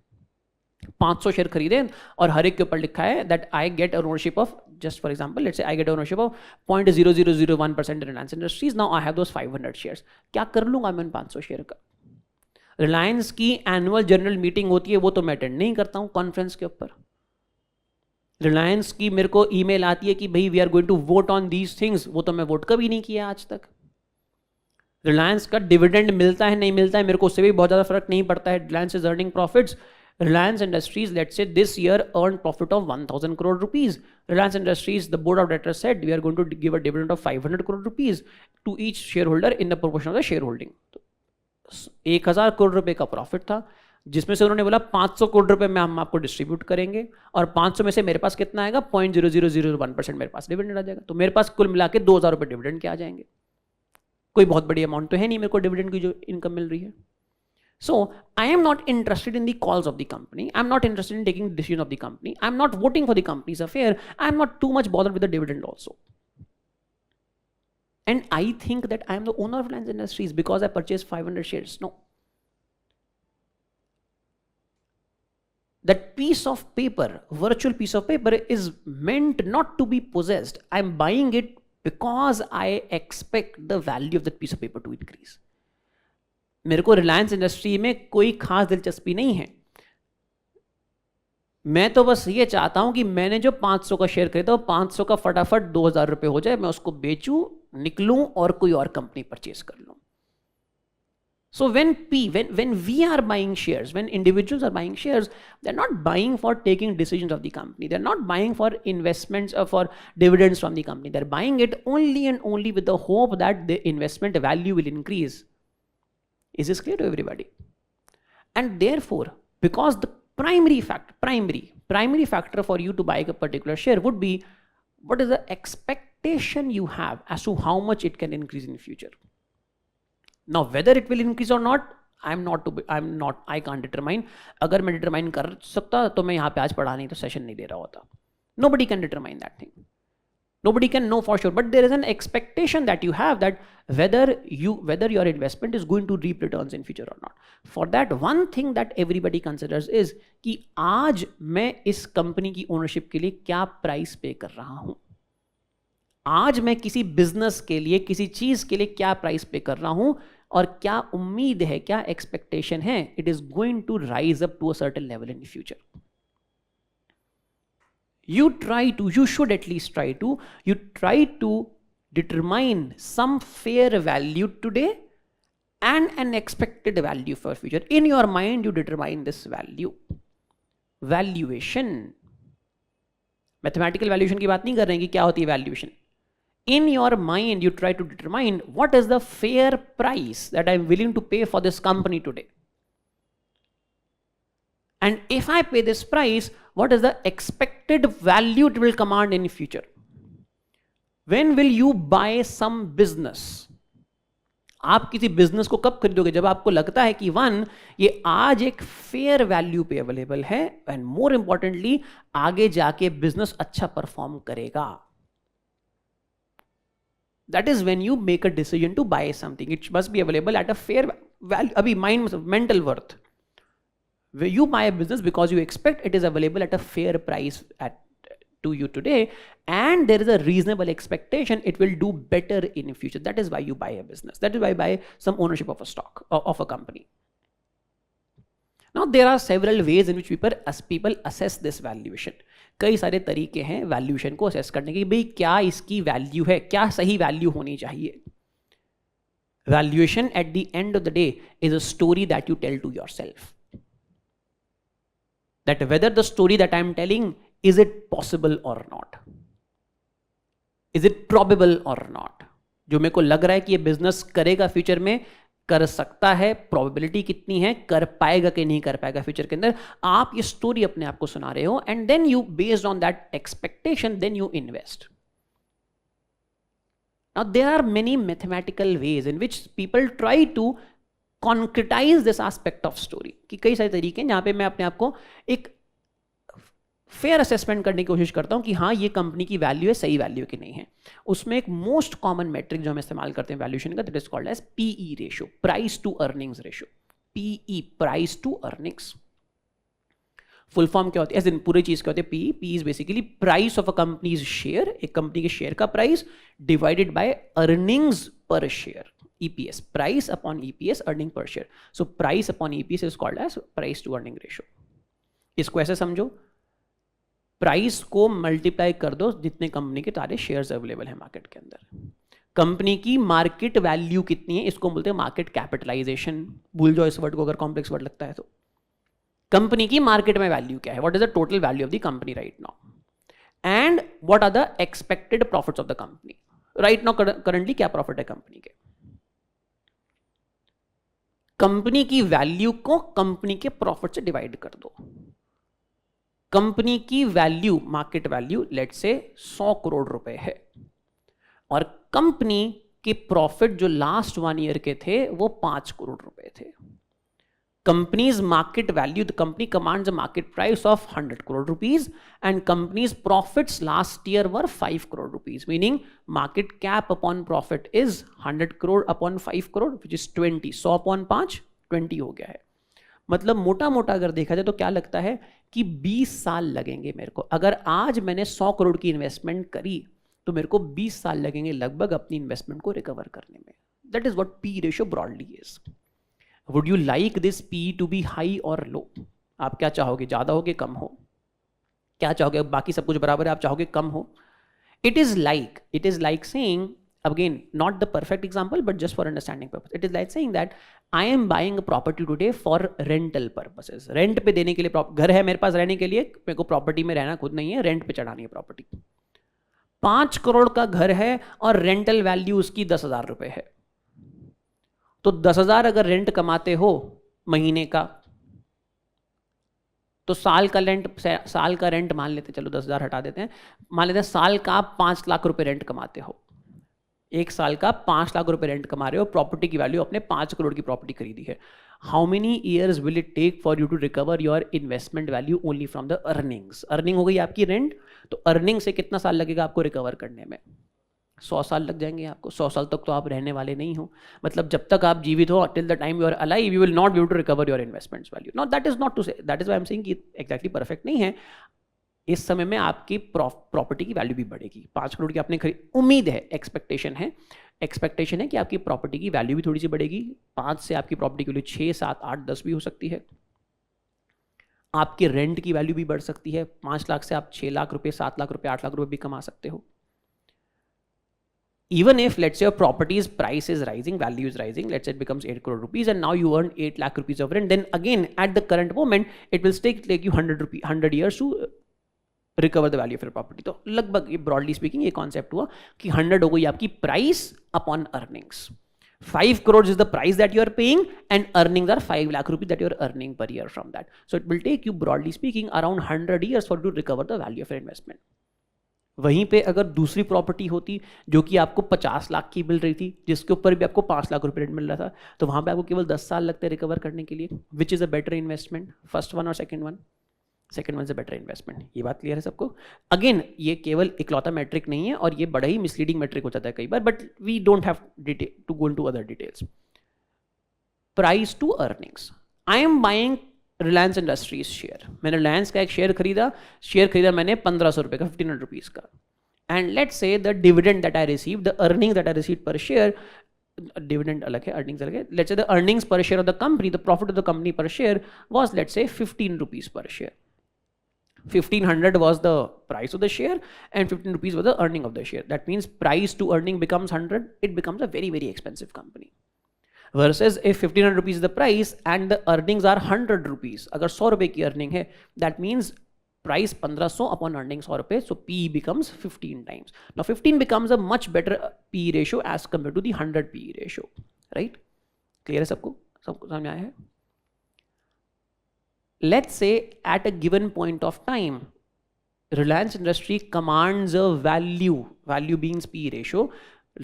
500 शेयर खरीदे और हर एक के ऊपर लिखा है that I get ownership of, just for example, let's say I get ownership of 0.0001% in Reliance Industries. Now I have those 500 shares. क्या कर लूंगा मैं उन 500 शेयर का? रिलायंस की एनुअल जनरल मीटिंग होती है, वो तो मैं अटेंड नहीं करता हूँ कॉन्फ्रेंस के ऊपर. रिलायंस की मेरे को ईमेल आती है कि भाई we are going to vote on these things, वो तो मैं वोट कभी नहीं किया आज तक. रिलायंस का डिविडेंड मिलता है नहीं मिलता है, मेरे को उससे भी बहुत ज़्यादा फर्क नहीं पड़ता है. Reliance is earning profits. Reliance Industries, let's say this year earned profit of 1000 crore rupees. Reliance Industries, the board of directors said we are going to give a dividend of 500 crore rupees to each shareholder in the proportion of the shareholding. 1000 crore रुपए का profit था, जिसमें से उन्होंने बोला 500 करोड़ रुपए में हम आपको डिस्ट्रीब्यूट करेंगे, और 500 में से मेरे पास कितना आएगा, 0.0001% मेरे पास डिविडेंड आ जाएगा. तो मेरे पास कुल मिला के 2000 रुपए डिविडेंड के आ जाएंगे. कोई बहुत बड़ी अमाउंट तो है नहीं मेरे को डिविडेंड की जो इनकम मिल रही है. So I am not interested in the calls of the company. I'm not interested in taking the decision of the company. I'm not voting for the company's affair. I'm not too much bothered with the dividend also. And I think that I am the owner of Reliance Industries because I purchased 500 shares. No. That piece of paper, virtual piece of paper, is meant not to be possessed. I'm buying it because I expect the value of that piece of paper to increase. मेरे को Reliance industry में कोई खास दिलचस्पी नहीं है. मैं तो बस ये चाहता हूं कि मैंने जो 500 का शेयर खरीदा, 500 का फटाफट 2000 रुपए हो जाए, मैं उसको बेचूं, निकलूं और कोई और कंपनी परचेज कर लूं. So when we are buying shares, when individuals are buying shares, they're not buying for taking decisions of the company. They're not buying for investments or for dividends from the company. They're buying it only and only with the hope that the investment value will increase. Is this clear to everybody? And therefore, because the primary factor for you to buy a particular share would be what is the expectation you have as to how much it can increase in the future. Now, whether it will increase or not, I can't determine. अगर मैं determine कर सकता तो मैं यहाँ पे आज पढ़ा नहीं तो session नहीं दे रहा होता. Nobody can determine that thing. Nobody can know for sure, but there is an expectation that you have that whether your investment is going to reap returns in future or not. For that, one thing that everybody considers is कि आज मैं इस company की ownership के लिए क्या price पे कर रहा हूं. आज मैं किसी बिजनेस के लिए, किसी चीज के लिए क्या प्राइस पे कर रहा हूं, और क्या उम्मीद है, क्या एक्सपेक्टेशन है, it is going to rise up to a certain level in the future. You should at least try to determine some fair value today and an expected value for future. In your mind, you determine this value. Valuation. Mathematical valuation की बात नहीं कर रहे हैं कि क्या होती है valuation. In your mind, you try to determine what is the fair price that I'm willing to pay for this company today. And if I pay this price, what is the expected value it will command in future? When will you buy some business? आप किसी business को कब खरीदोगे? जब आपको लगता है कि वन, ये आज एक फेयर वैल्यू पे अवेलेबल है, एंड मोर इंपॉर्टेंटली आगे जाके बिजनेस अच्छा परफॉर्म करेगा. That is when you make a decision to buy something. It must be available at a fair value. Abhi mind mental worth. Where you buy a business because you expect it is available at a fair price to you today, and there is a reasonable expectation it will do better in future. That is why you buy a business. That is why you buy some ownership of a stock of a company. Now there are several ways in which people assess this valuation. कई सारे तरीके हैं valuation को assess करने के, भाई क्या इसकी वैल्यू है, क्या सही वैल्यू होनी चाहिए. Valuation at the end of the day is a story that you tell to yourself, that whether the story that I am telling, is it possible or not, is it probable or not. जो मेरे को लग रहा है कि ये business करेगा future में, कर सकता है, प्रोबेबिलिटी कितनी है, कर पाएगा कि नहीं कर पाएगा फ्यूचर के अंदर, आप ये स्टोरी अपने आप को सुना रहे हो, and then you based on that expectation then you invest. Now there are many mathematical ways in which people try to concretize this aspect of story. कि कई सारे तरीके हैं जहां पे मैं अपने आप को एक फेयर असेसमेंट करने की कोशिश करता हूं कि हाँ ये कंपनी की वैल्यू है, सही वैल्यू की नहीं है. उसमें एक मोस्ट कॉमन मेट्रिक जो हम इस्तेमाल करते हैं वैल्यूएशन का, that is called as PE ratio, price to earnings ratio. PE, price to earnings. Full form क्या होती है, एज इन पूरी चीज क्या होती है, PE. P is basically price of a company's share, एक कंपनी के शेयर का price divided by earnings per share, EPS. Price upon EPS, earning per share. So price upon EPS is called as price to earning ratio. इसको ऐसे समझो, price को multiply कर दो जितने कंपनी के सारे शेयर्स अवेलेबल है मार्केट के अंदर. कंपनी की मार्केट वैल्यू कितनी है, इसको बोलते हैं मार्केट कैपिटलाइजेशन. भूल जाओ इस वर्ड को अगर कॉम्प्लेक्स वर्ड लगता है तो. कंपनी की मार्केट में वैल्यू क्या है, what is the total value of the company right now, and what are the expected profits of the company right now. Currently क्या प्रॉफिट है कंपनी के. कंपनी की वैल्यू को कंपनी के प्रॉफिट से डिवाइड कर दो. कंपनी की value, market value let's say 100 crore रुपए है, और कंपनी के प्रॉफिट जो लास्ट 1 ईयर के थे वो 5 करोड़ रुपए थे. Companies market value, the company commands a market price of 100 crore rupees, and companies profits last year were 5 crore rupees, meaning market cap upon profit is 100 crore upon 5 crore which is 20. 100 upon 5 20 हो गया है. मतलब मोटा मोटा अगर देखा जाए तो क्या लगता है कि 20 साल लगेंगे मेरे को. अगर आज मैंने 100 करोड़ की इन्वेस्टमेंट करी तो मेरे को 20 साल लगेंगे लगभग अपनी इन्वेस्टमेंट को रिकवर करने में. That is what P ratio broadly is. Would you like this P to be high or low? आप क्या चाहोगे, ज्यादा हो कि कम हो? क्या चाहोगे, बाकी सब कुछ बराबर है, आप चाहोगे कम हो? It is like saying, again not the perfect example but just for understanding purpose, it is like saying that I am buying a property today for rental purposes. Rent पे देने के लिए, घर है मेरे पास रहने के लिए, मेरे को प्रॉपर्टी में रहना खुद नहीं है, रेंट पे चढ़ानी है प्रॉपर्टी. 5 करोड़ का घर है और रेंटल वैल्यू उसकी 10,000 रुपए है. तो 10,000 अगर रेंट कमाते हो महीने का, तो साल का रेंट मान लेते, चलो 10,000 हटा देते हैं, मान लेते हैं साल का आप 5 लाख रुपए रेंट कमाते हो. एक साल का 5 लाख रुपए रेंट कमा रहे हो, प्रॉपर्टी की वैल्यू अपने 5 करोड़ की प्रॉपर्टी खरीदी है. How many years will it take for you to recover your investment value only from the earnings? Earning हो गई आपकी रेंट, तो अर्निंग से कितना साल लगेगा आपको रिकवर करने में? 100 साल लग जाएंगे आपको. 100 साल तक तो आप रहने वाले नहीं हो. मतलब जब तक आप जीवित हो, till the time you are alive, you will not be able to recover your investments value. Not that is not to say, that is why I am saying कि एग्जैक्टली परफेक्ट नहीं है. इस समय में आपकी प्रॉपर्टी की value भी बढ़ेगी. 5 करोड़ की आपने उम्मीद है, एक्सपेक्टेशन है कि आपकी प्रॉपर्टी की वैल्यू भी थोड़ी सी बढ़ेगी. 5 से आपकी प्रॉपर्टी की वैल्यू 6, 7, 8, 10 भी हो सकती है. आपके रेंट की वैल्यू भी बढ़ सकती है. 5 लाख से आप 6 लाख रुपए, 7 लाख रुपए, 8 लाख रुपए भी कमा सकते हो. Even if let's say your property's price is rising, value is rising, let's say it becomes 8 crore rupees and now you earn 8 lakh rupees of rent, then again at the current moment it will take you 100 years to recover the value of your property. तो लगभग ये broadly speaking ये concept हुआ कि 100 हो गई आपकी price upon earnings. 5 crores is the price that you are paying and earnings are 5 lakh rupees that you are earning per year from that. So it will take you broadly speaking around 100 years for you to recover the value of your investment. वहीं पे अगर दूसरी property होती जो कि आपको 50 लाख की मिल रही थी, जिसके ऊपर भी आपको 5 लाख रुपए रेंट मिल रहा था, तो वहां पे आपको केवल 10 साल लगते हैं रिकवर करने के लिए. Which is a better investment, first one और second one? Second one is a better investment. ये बात क्लियर है सबको? अगेन ये केवल इकलौता मैट्रिक नहीं है और ये बड़ा ही मिसलीडिंग मैट्रिक हो जाता है कई बार, but we don't have to go into other details. Price to earnings. I am buying Reliance Industries share. मैंने रिलायंस का एक शेयर खरीदा मैंने 1500 रुपए का, 1500 रुपीज का. And let's say the dividend that I receive, the earning that I receive per share, dividend अलग है, अर्निंग्स अलग है. Let's say the earnings per share of the company, the profit of the company per share was let's say 15 rupees per share. 1500 was the price of the share and 15 rupees was the earning of the share. That means price to earning becomes 100. It becomes a very, very expensive company. Versus if 1500 rupees is the price and the earnings are 100 rupees. अगर 100 रुपए की earning है, that means price 1500 upon earning 100 रुपए, so PE becomes 15 times. Now 15 becomes a much better PE ratio as compared to the 100 PE ratio. Right? Clear है सबको? सबको समझ आया है? Let's say at a given point of time, Reliance Industry commands a value being P ratio.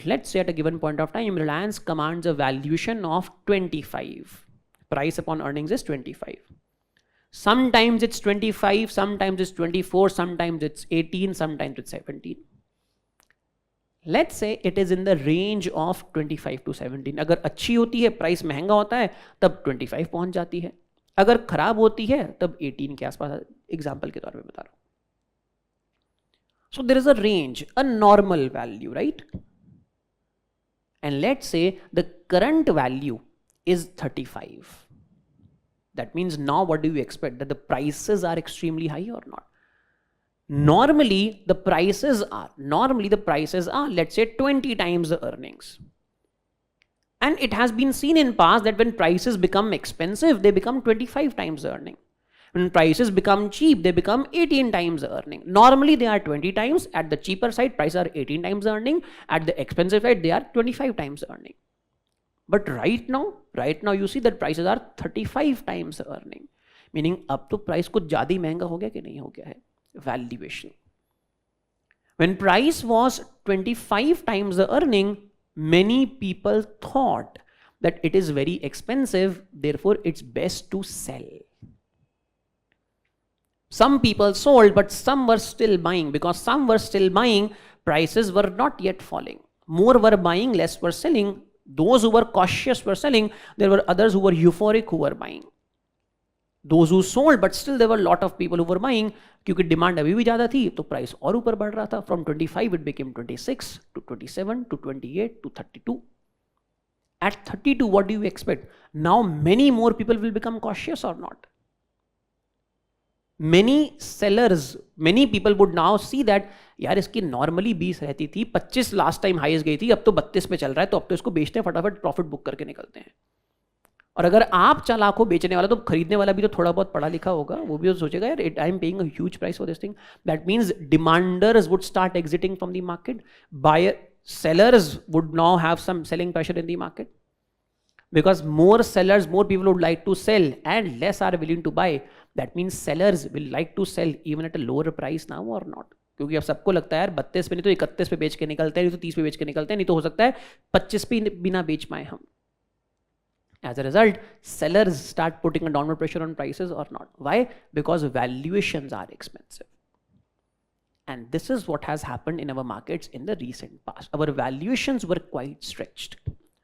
Let's say at a given point of time, Reliance commands a valuation of 25. Price upon earnings is 25. Sometimes it's 25, sometimes it's 24, sometimes it's 18, sometimes it's 17. Let's say it is in the range of 25 to 17. अगर अच्छी होती है, price महंगा होता है, तब 25 पहुंच जाती है. अगर खराब होती है तब 18 के आसपास, एग्जाम्पल के तौर पे बता रहा हूं. So there is a range, a normal value, right? And let's say the current value is 35. That means now what do you expect, that the prices are extremely high or not? Normally the prices are let's say 20 times the earnings. And it has been seen in past that when prices become expensive, they become 25 times the earning. When prices become cheap, they become 18 times the earning. Normally they are 20 times. At the cheaper side, prices are 18 times the earning. At the expensive side, they are 25 times the earning. But right now you see that prices are 35 times the earning. Meaning अब तो price कुछ ज़्यादा ही महंगा हो गया कि नहीं हो गया है? Valuation. When price was 25 times the earning, many people thought that it is very expensive, therefore it's best to sell. Some people sold, but some were still buying. Because some were still buying, prices were not yet falling. More were buying, less were selling. Those who were cautious were selling. There were others who were euphoric who were buying. Those who sold, but still there were a lot of people who were buying. क्योंकि demand अभी भी ज्यादा थी तो price और ऊपर बढ़ रहा था. From 25 it became 26 to 27 to 28 to 32. At 32, what do you expect? Now many more people will become cautious or not? Many people would now see that यार इसकी नॉर्मली 20 रहती थी, 25 लास्ट टाइम हाईएस्ट गई थी, अब तो 32 पे चल रहा है, तो अब तो इसको बेचते हैं, फटाफट प्रॉफिट बुक करके निकलते हैं. और अगर आप चालाक हो बेचने वाला, तो खरीदने वाला भी तो थोड़ा बहुत पढ़ा लिखा होगा, वो भी तो सोचेगा यार I am paying a huge price for this thing. That means demanders would start exiting from the market. sellers would now have some selling pressure in the market, because more people would like to sell and less are willing to buy. That means sellers will like to sell even at a lower price now or not. क्योंकि अब सबको लगता है यार 32 पे नहीं तो 31 पे बेच के निकलते हैं, नहीं तो 30 पे बेच के निकलते हैं, नहीं तो हो सकता है 25 पे बिना बेच पाए हम. As a result, sellers start putting a downward pressure on prices or not. Why? Because valuations are expensive. And this is what has happened in our markets in the recent past. Our valuations were quite stretched.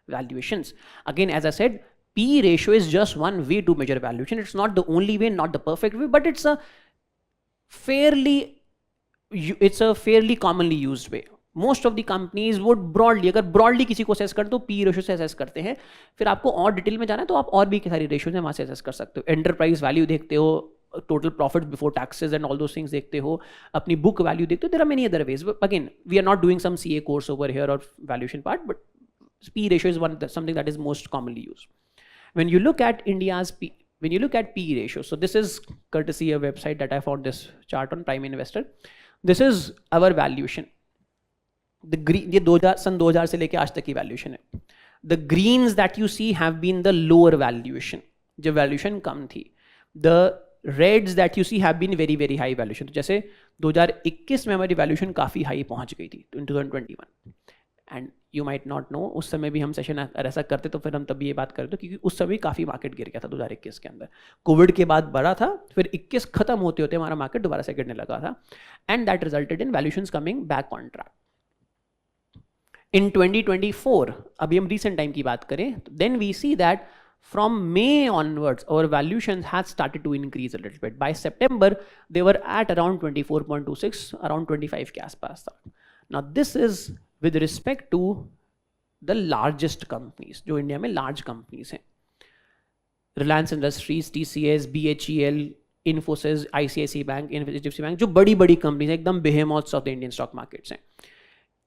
Valuations. Again, as I said, P ratio is just one way to measure valuation. It's not the only way, not the perfect way, but it's a fairly commonly used way. Most of the companies would broadly, अगर broadly किसी को assess कर तो P ratio से assess करते हैं. फिर आपको और डिटेल में जाना है तो आप और भी सारी ratios हैं वहाँ से assess कर सकते हो. Enterprise value देखते हो, total profits before taxes and all those things देखते हो, अपनी book value देखते हो. There are many other ways. But again, we are not doing some CA course over here or valuation part, but P ratio is something that is most commonly used. When you look at India's when you look at PE ratio, so this is courtesy a website that I found this chart on Prime Investor. This is our valuation. The green, ये 2000 से लेके आज तक की valuation है. The greens that you see have been the lower valuation, जब valuation कम थी. The reds that you see have been very very high valuation. तो जैसे 2021 में हमारी valuation काफ़ी high पहुंच गई थी, in 2021. And you might not know, उस समय भी हम सेशन अगर ऐसा करते तो फिर हम तब भी ये बात करते, क्योंकि उस समय काफ़ी मार्केट गिर गया था 2021 के अंदर. कोविड के बाद बढ़ा था, फिर 21 खत्म होते होते हमारा मार्केट दोबारा से गिरने लगा था, and that resulted in valuations coming back on track. In 2024, अभी हम रिसेंट टाइम की बात करें, then we see that from May onwards our valuations had started to increase a little bit. By September they were at around 24.26, around 25 के आसपास था. Now this is with respect to the largest companies, जो India में large companies हैं. Reliance Industries, TCS, BHEL, Infosys, ICICI Bank, HDFC Bank, जो बड़ी बड़ी companies हैं, एकदम behemoths of the Indian stock markets हैं.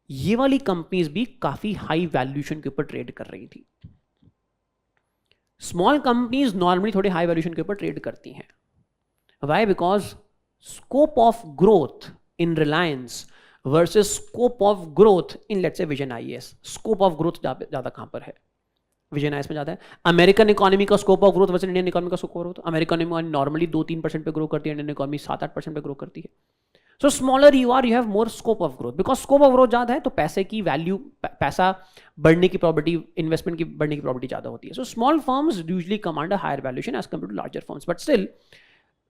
ये वाली कंपनीज भी काफ़ी हाई वैल्यूएशन के ऊपर ट्रेड कर रही थी. स्मॉल कंपनीज नॉर्मली थोड़े हाई वैल्यूएशन के ऊपर ट्रेड करती हैं. Why? Because scope of growth in Reliance versus scope of growth in let's say Vision IAS. Scope of growth ज़्यादा कहाँ पर है? विजन आईएएस में ज़्यादा है. अमेरिकन इकोनॉमी का scope of growth versus Indian economy का scope of growth. American economy normally 2-3% पे ग्रो करती है, इंडियन इकोनॉमी 7-8% पे ग्रो करती है. So smaller you are, you have more scope of growth. Because scope of growth ज़्यादा है तो पैसे की वैल्यू, पैसा बढ़ने की प्रॉपर्टी, इन्वेस्टमेंट की बढ़ने की प्रॉपर्टी ज़्यादा होती है. So small firms usually command a higher valuation as compare to larger firms. But still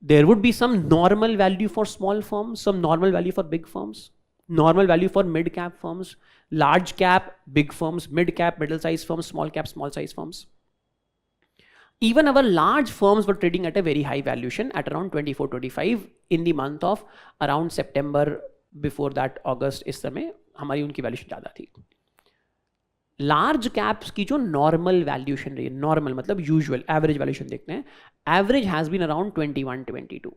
there would be some normal value for small firms, some normal value for big firms, normal value for mid cap firms, large cap big firms, mid cap middle size firms, small cap small size firms. Even our large firms were trading at a very high valuation at around 24-25 in the month of around September. Before that August, इस समय हमारी उनकी valuation ज़्यादा थी. Large caps की जो normal valuation रही, normal मतलब यूजुअल एवरेज वैल्यूशन देखते हैं, average has been around 21-22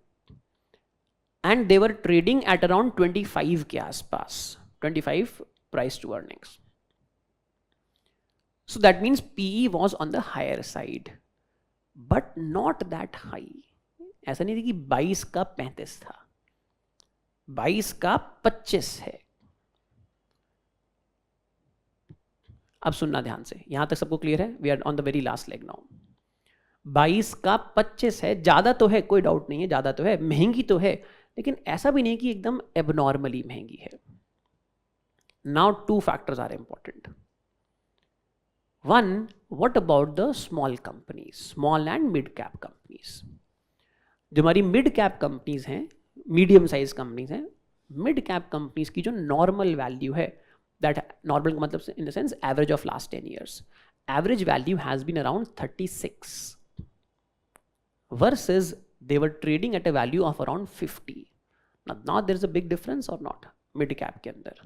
and they were trading at around 25 के आसपास, 25 price to earnings. So that means PE was on the higher side, but not that high. ऐसा नहीं थी कि 22 का 35 था, 22 का 25 है. अब सुनना ध्यान से, यहां तक सबको क्लियर है? We are on the very last leg now. 22 का 25 है, ज्यादा तो है, कोई डाउट नहीं है, ज्यादा तो है, महंगी तो है, लेकिन ऐसा भी नहीं कि एकदम एबनॉर्मली महंगी है. Now 2 factors are important. One, what about the small companies, small and mid cap companies. जो हमारी मिड कैप कंपनीज हैं, मीडियम साइज कंपनीज हैं, मिड कैप कंपनीज की जो नॉर्मल वैल्यू है, दैट नॉर्मल का मतलब in the sense average of last 10 years, average value has been around 36 versus they were trading at a value of around 50. Now there is a big difference or not? Mid cap के अंदर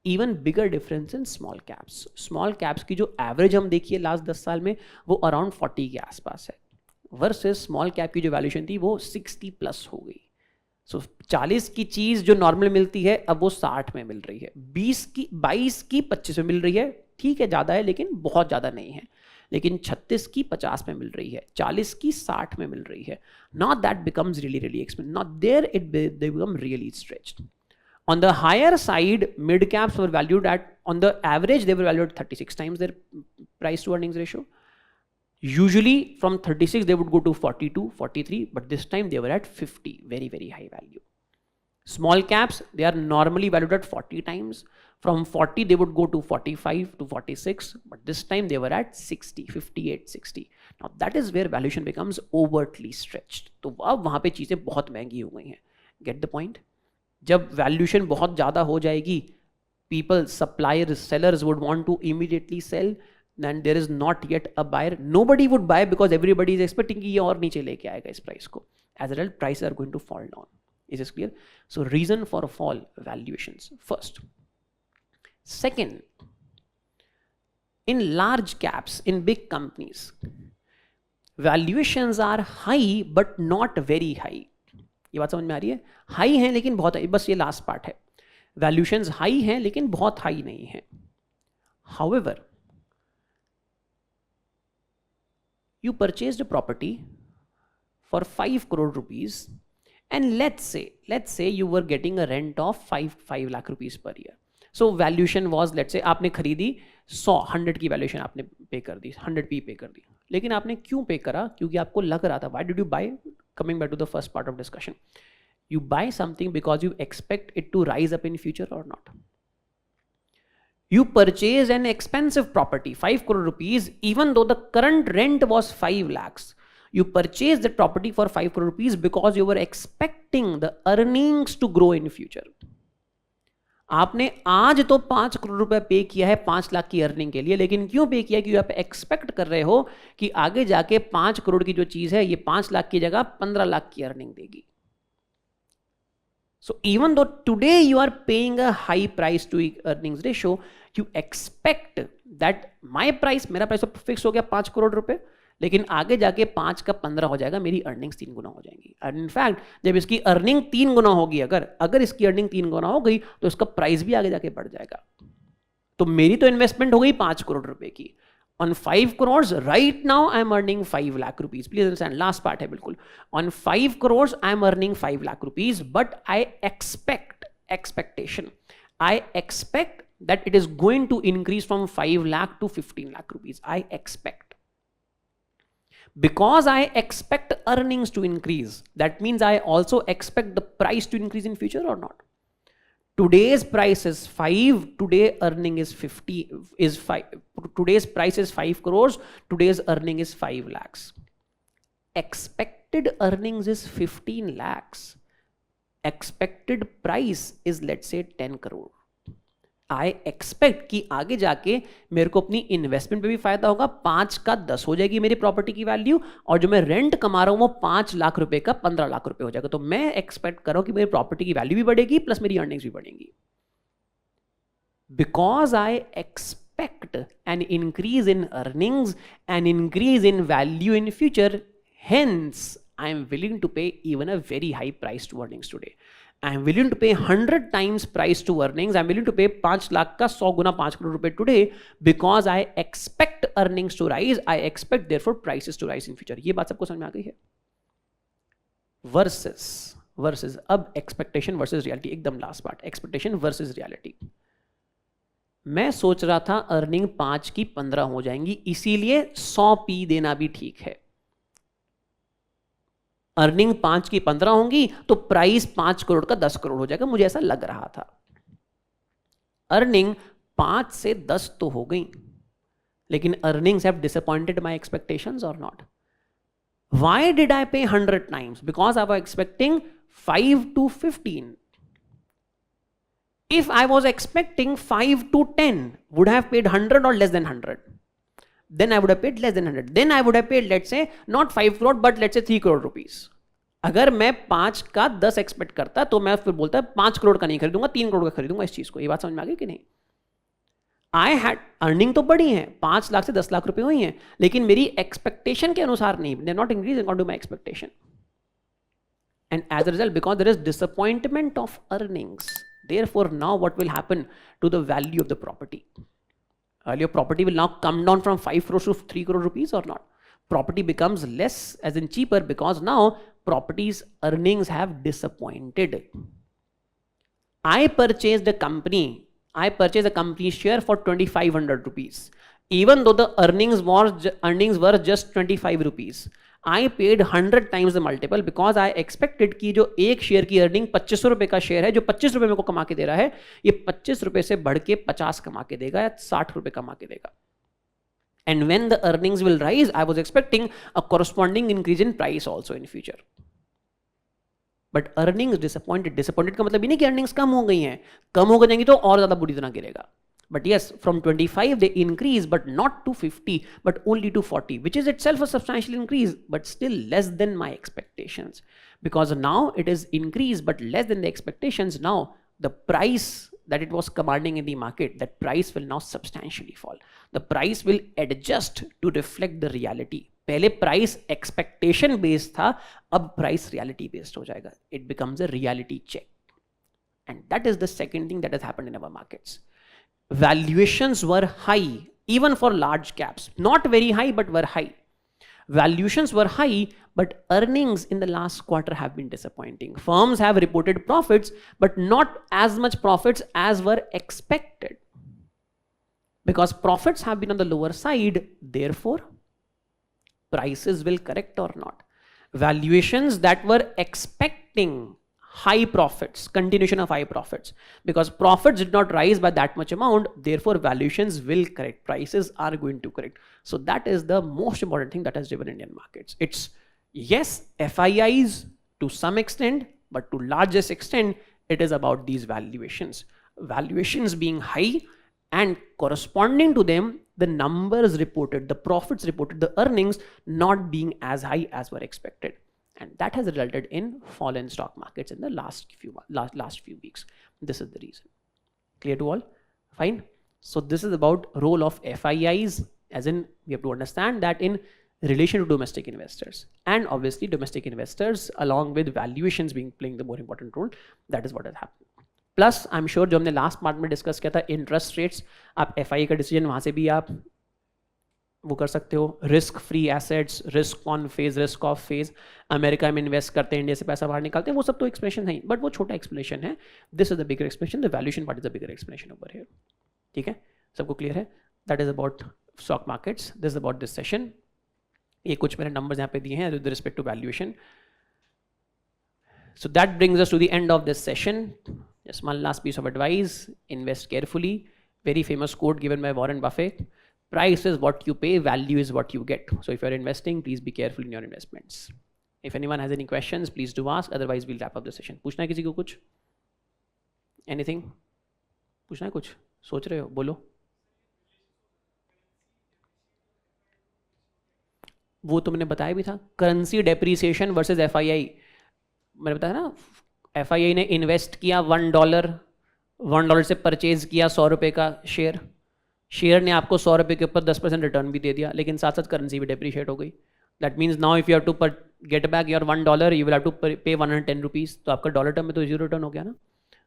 even bigger difference in small caps. Small caps की जो average हम देखिए last 10 साल में वो around 40 के आसपास है, versus small cap की जो valuation थी वो 60 plus हो गई. So 40 की चीज जो नॉर्मल मिलती है अब वो 60 में मिल रही है, 22 की 25 में मिल रही है. ठीक है, ज़्यादा है लेकिन बहुत ज़्यादा नहीं है. लेकिन 36 की 50 में मिल रही है, 40 की 60 में मिल रही है. Not that becomes really expensive. Not there they become really stretched. On the higher side, mid caps were valued at, on the average they were valued at 36 times their price to earnings ratio. Usually from 36 they would go to 42, 43, but this time they were at 50, very high value. Small caps, they are normally valued at 40 times. From 40 they would go to 45 to 46, but this time they were at 60, 58, 60. Now that is where valuation becomes overtly stretched. तो अब वहाँ पे चीज़ें बहुत महंगी हो गई हैं. Get the point? जब valuation बहुत ज़्यादा हो जाएगी, people, suppliers, sellers would want to immediately sell, then there is not yet a buyer. Nobody would buy because everybody is expecting कि ये और नीचे लेके आएगा इस price को. As a result, prices are going to fall down. Is this clear? So reason for a fall, valuations first. Second, in large caps, in big companies, valuations are high but not very high. ये बात समझ में आ रही है? High हैं लेकिन बहुत, बस ये लास्ट पार्ट है. वैल्यूशंस हाई हैं लेकिन बहुत हाई नहीं है. However, you purchased a property for 5 crore rupees, and let's say you were getting a rent of 5 lakh rupees per year. So valuation was, let's say आपने खरीदी 100 की valuation आपने पे कर दी, 100p पे कर दी, लेकिन आपने क्यों पे करा? क्योंकि आपको लग रहा था. Why did you buy? Coming back to the first part of discussion, you buy something because you expect it to rise up in future or not. You purchase an expensive property, 5 crore rupees, even though the current rent was 5 lakhs. You purchased that property for 5 crore rupees because you were expecting the earnings to grow in future. आपने आज तो 5 करोड़ रुपए पे किया है 5 लाख की earning के लिए, लेकिन क्यों पे किया? क्योंकि आप एक्सपेक्ट कर रहे हो कि आगे जाके 5 करोड़ की जो चीज है ये 5 लाख की जगह 15 लाख की अर्निंग देगी. So even though today you are paying a high price to earnings ratio, you expect that my price, मेरा प्राइस तो फिक्स हो गया 5 करोड़ रुपए, लेकिन आगे जाके 5 का 15 हो जाएगा, मेरी अर्निंग्स 3 गुना हो जाएंगी. एंड इनफैक्ट जब इसकी अर्निंग 3 गुना होगी, अगर इसकी अर्निंग 3 गुना हो गई तो इसका प्राइस भी आगे जाके बढ़ जाएगा. तो मेरी तो इन्वेस्टमेंट हो गई 5 करोड़ रुपए की. On 5 crores, right now I'm earning 5 lakh rupees. Please understand, last part है बिल्कुल. On 5 crores, I'm earning 5 lakh rupees, but I expect that it is going to increase from 5 lakh to 15 lakh rupees. I expect. Because I expect earnings to increase, that means I also expect the price to increase in future or not. Today's price is 5, today earning is 5. Today's price is 5 crores, today's earning is 5 lakhs. Expected earnings is 15 lakhs. Expected price is, let's say, 10 crore. I expect कि आगे जाके मेरे को अपनी investment पे भी फायदा होगा, 5 का 10 हो जाएगी मेरी प्रॉपर्टी की वैल्यू, और जो मैं रेंट कमा रहा हूं वो 5 लाख रुपए का 15 लाख रुपए हो जाएगा. तो मैं एक्सपेक्ट कर रहा हूं कि मेरी प्रॉपर्टी की वैल्यू भी बढ़ेगी प्लस मेरी अर्निंग्स भी बढ़ेंगी. Because I expect an increase in earnings, an increase in value in future, hence I am willing to pay even a very high price to earnings today. I am willing to pay 100 times price to earnings. I am willing to pay 5 lakh का 100 गुना 5 करोड़ रुपए today because I expect earnings to rise. I expect therefore prices to rise in future. ये बात सबको समझ में आ गई है? Versus अब expectation versus reality, एकदम last part, expectation versus reality. मैं सोच रहा था earning 5 की 15 हो जाएंगी, इसीलिए 100p देना भी ठीक है. अर्निंग 5 की 15 होंगी तो प्राइस 5 करोड़ का 10 करोड़ हो जाएगा, मुझे ऐसा लग रहा था. अर्निंग 5 से 10 तो हो गई, लेकिन earnings have disappointed my expectations और नॉट. व्हाई डिड आई पे 100 times? Because I was expecting 5 to 15. If I was expecting 5 to 10, would I have paid 100 or less than 100? Then I would have paid less than 100. Then I would have paid, let's say, not 5 crore, but let's say 3 crore rupees. अगर मैं 5 का 10 expect करता तो मैं फिर बोलता 5 करोड़ का नहीं खरीदूंगा, 3 करोड़ का खरीदूंगा इस चीज को. ये बात समझ में आ गई कि नहीं? आई हैड अर्निंग तो बढ़ी है, 5 लाख से 10 लाख रुपए हुई हैं, लेकिन मेरी एक्सपेक्टेशन के अनुसार नहीं. They not increase according to my expectation. And as a result, because there is disappointment of earnings, therefore now what will happen to the value of the property? Your property will now come down from 5 crores to 3 crore rupees or not? Property becomes less, as in cheaper, because now property's earnings have disappointed. I purchased a company share for 2500 rupees. Even though the earnings were just 25 rupees. I paid 100 times the multiple because I expected कि जो एक share की earning 2500 रुपए का share है, जो 25 रुपए मेरे को कमा के दे रहा है, ये 25 रुपए से बढ़ के 50 कमा के देगा या 60 रुपए कमा के देगा. And when the earnings will rise, I was expecting a corresponding increase in price also in future. But earnings disappointed का मतलब ये नहीं कि earnings कम हो गई हैं, कम हो जाएंगी तो और ज्यादा बुरी तरह गिरेगा. But yes, from 25 they increase, but not to 50, but only to 40, which is itself a substantial increase, but still less than my expectations. Because now it is increased, but less than the expectations. Now the price that it was commanding in the market, that price will now substantially fall. The price will adjust to reflect the reality. पहले price expectation based था, अब price reality based हो जाएगा. It becomes a reality check. And that is the second thing that has happened in our markets. Valuations were high, even for large caps. Not very high, but were high. Valuations were high, but earnings in the last quarter have been disappointing. Firms have reported profits, but not as much profits as were expected. Because profits have been on the lower side, therefore, prices will correct or not. Valuations that were expecting high profits, continuation of high profits, because profits did not rise by that much amount, therefore valuations will correct, prices are going to correct. So that is the most important thing that has driven Indian markets. It's yes, FIIs to some extent, but to largest extent, it is about these valuations. Valuations being high and corresponding to them, the numbers reported, the profits reported, the earnings not being as high as were expected. And that has resulted in fall in stock markets in the last few weeks. This is the reason. Clear to all? Fine. So this is about role of FIIs, as in we have to understand that in relation to domestic investors, and obviously domestic investors along with valuations playing the more important role. That is what has happened. Plus I'm sure जो हमने last part में discuss किया था interest rates, आप FII का decision वहाँ से भी आप वो कर सकते हो. Risk free assets, risk on phase, risk of phase, America में इन्वेस्ट करते हैं, इंडिया से पैसा बाहर निकालते हैं, वो सब तो एक्सप्लेनेशन है, बट वो छोटा एक्सप्लेनेशन है. This is the bigger explanation, the valuation part is the bigger explanation over here. ठीक है, सबको क्लियर है? That is about stock markets, this is about this session. ये कुछ मैंने नंबर्स यहाँ पे दिए हैं with respect to valuation. So that brings us to the end of this session. Just one last piece of advice: invest carefully. Very famous quote given by Warren Buffett: price is what you pay, value is what you get. So if you're investing, please be careful in your investments. If anyone has any questions, please do ask. Otherwise, we'll wrap up the session. पूछना है किसी को कुछ? Anything? पूछना है कुछ? सोच रहे हो? बोलो. वो तो मैंने बताया भी था. Currency depreciation versus FII. मैंने बताया ना, FII ने इन्वेस्ट किया $1 से परचेज किया 100 रुपये का शेयर. शेयर ने आपको 100 रुपये के ऊपर 10% रिटर्न भी दे दिया, लेकिन साथ साथ करेंसी भी डेप्रीशिएट हो गई. That means now if you have to get back your $1, you will have to pay 110 rupees. तो आपका डॉलर टर्म में तो 0 रिटर्न हो गया ना.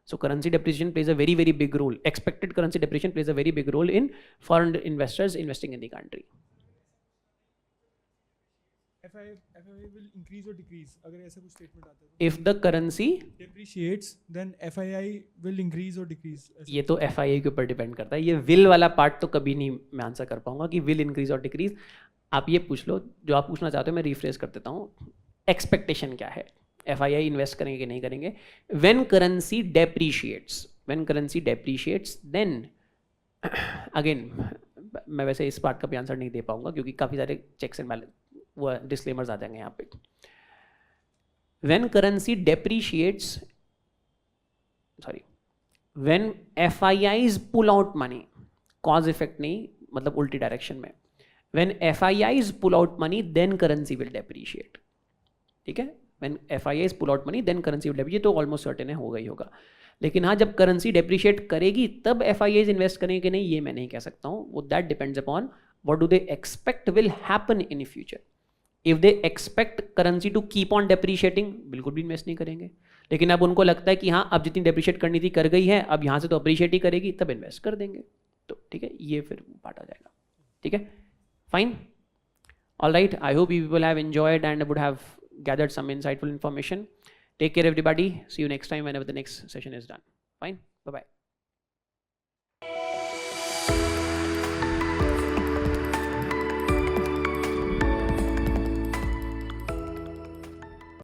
So currency depreciation plays a very very big role. Expected currency depreciation plays a very big role in foreign investors investing in the country. FII will increase or decrease अगर ऐसा कुछ statement आता है. If the currency depreciates then FII will increase or decrease. ये तो FII के ऊपर depend करता है. ये विल वाला पार्ट तो कभी नहीं मैं आंसर कर पाऊंगा कि विल इंक्रीज और डिक्रीज. आप ये पूछ लो जो आप पूछना चाहते हो, मैं रिफ्रेश कर देता हूँ. एक्सपेक्टेशन क्या है, FII इन्वेस्ट करेंगे कि नहीं करेंगे? व्हेन करेंसी डेप्रीशिएट्स देन अगेन मैं वैसे इस पार्ट का भी आंसर नहीं दे पाऊंगा क्योंकि काफ़ी सारे चेक्स एंड बैलेंस वो डिस्क्लेमर्स आ जाएंगे यहाँ पे. When currency depreciates, sorry, when FIIs pull out money, cause effect नहीं, मतलब उल्टी डायरेक्शन में. When FIIs pull out money then currency will depreciate. ठीक है, when FIIs pull out money then currency will depreciate, तो ऑलमोस्ट सर्टेन है, होगा ही होगा. लेकिन हाँ, जब करेंसी डेप्रीशिएट करेगी तब FIIs इन्वेस्ट करेंगे कि नहीं, ये मैं नहीं कह सकता हूँ. वो that depends upon what do they expect will happen in future. If they expect currency to keep on depreciating, बिल्कुल भी इन्वेस्ट नहीं करेंगे. लेकिन अब उनको लगता है कि हाँ अब जितनी डेप्रीशिएट करनी थी कर गई है, अब यहाँ से तो अप्रिशिएट ही करेगी, तब इन्वेस्ट कर देंगे. तो ठीक है, ये फिर पार्ट आ जाएगा. ठीक है, fine, all right. I hope you people have enjoyed and would have gathered some insightful information. Take care everybody. See you next time whenever the next session is done. Fine, bye bye.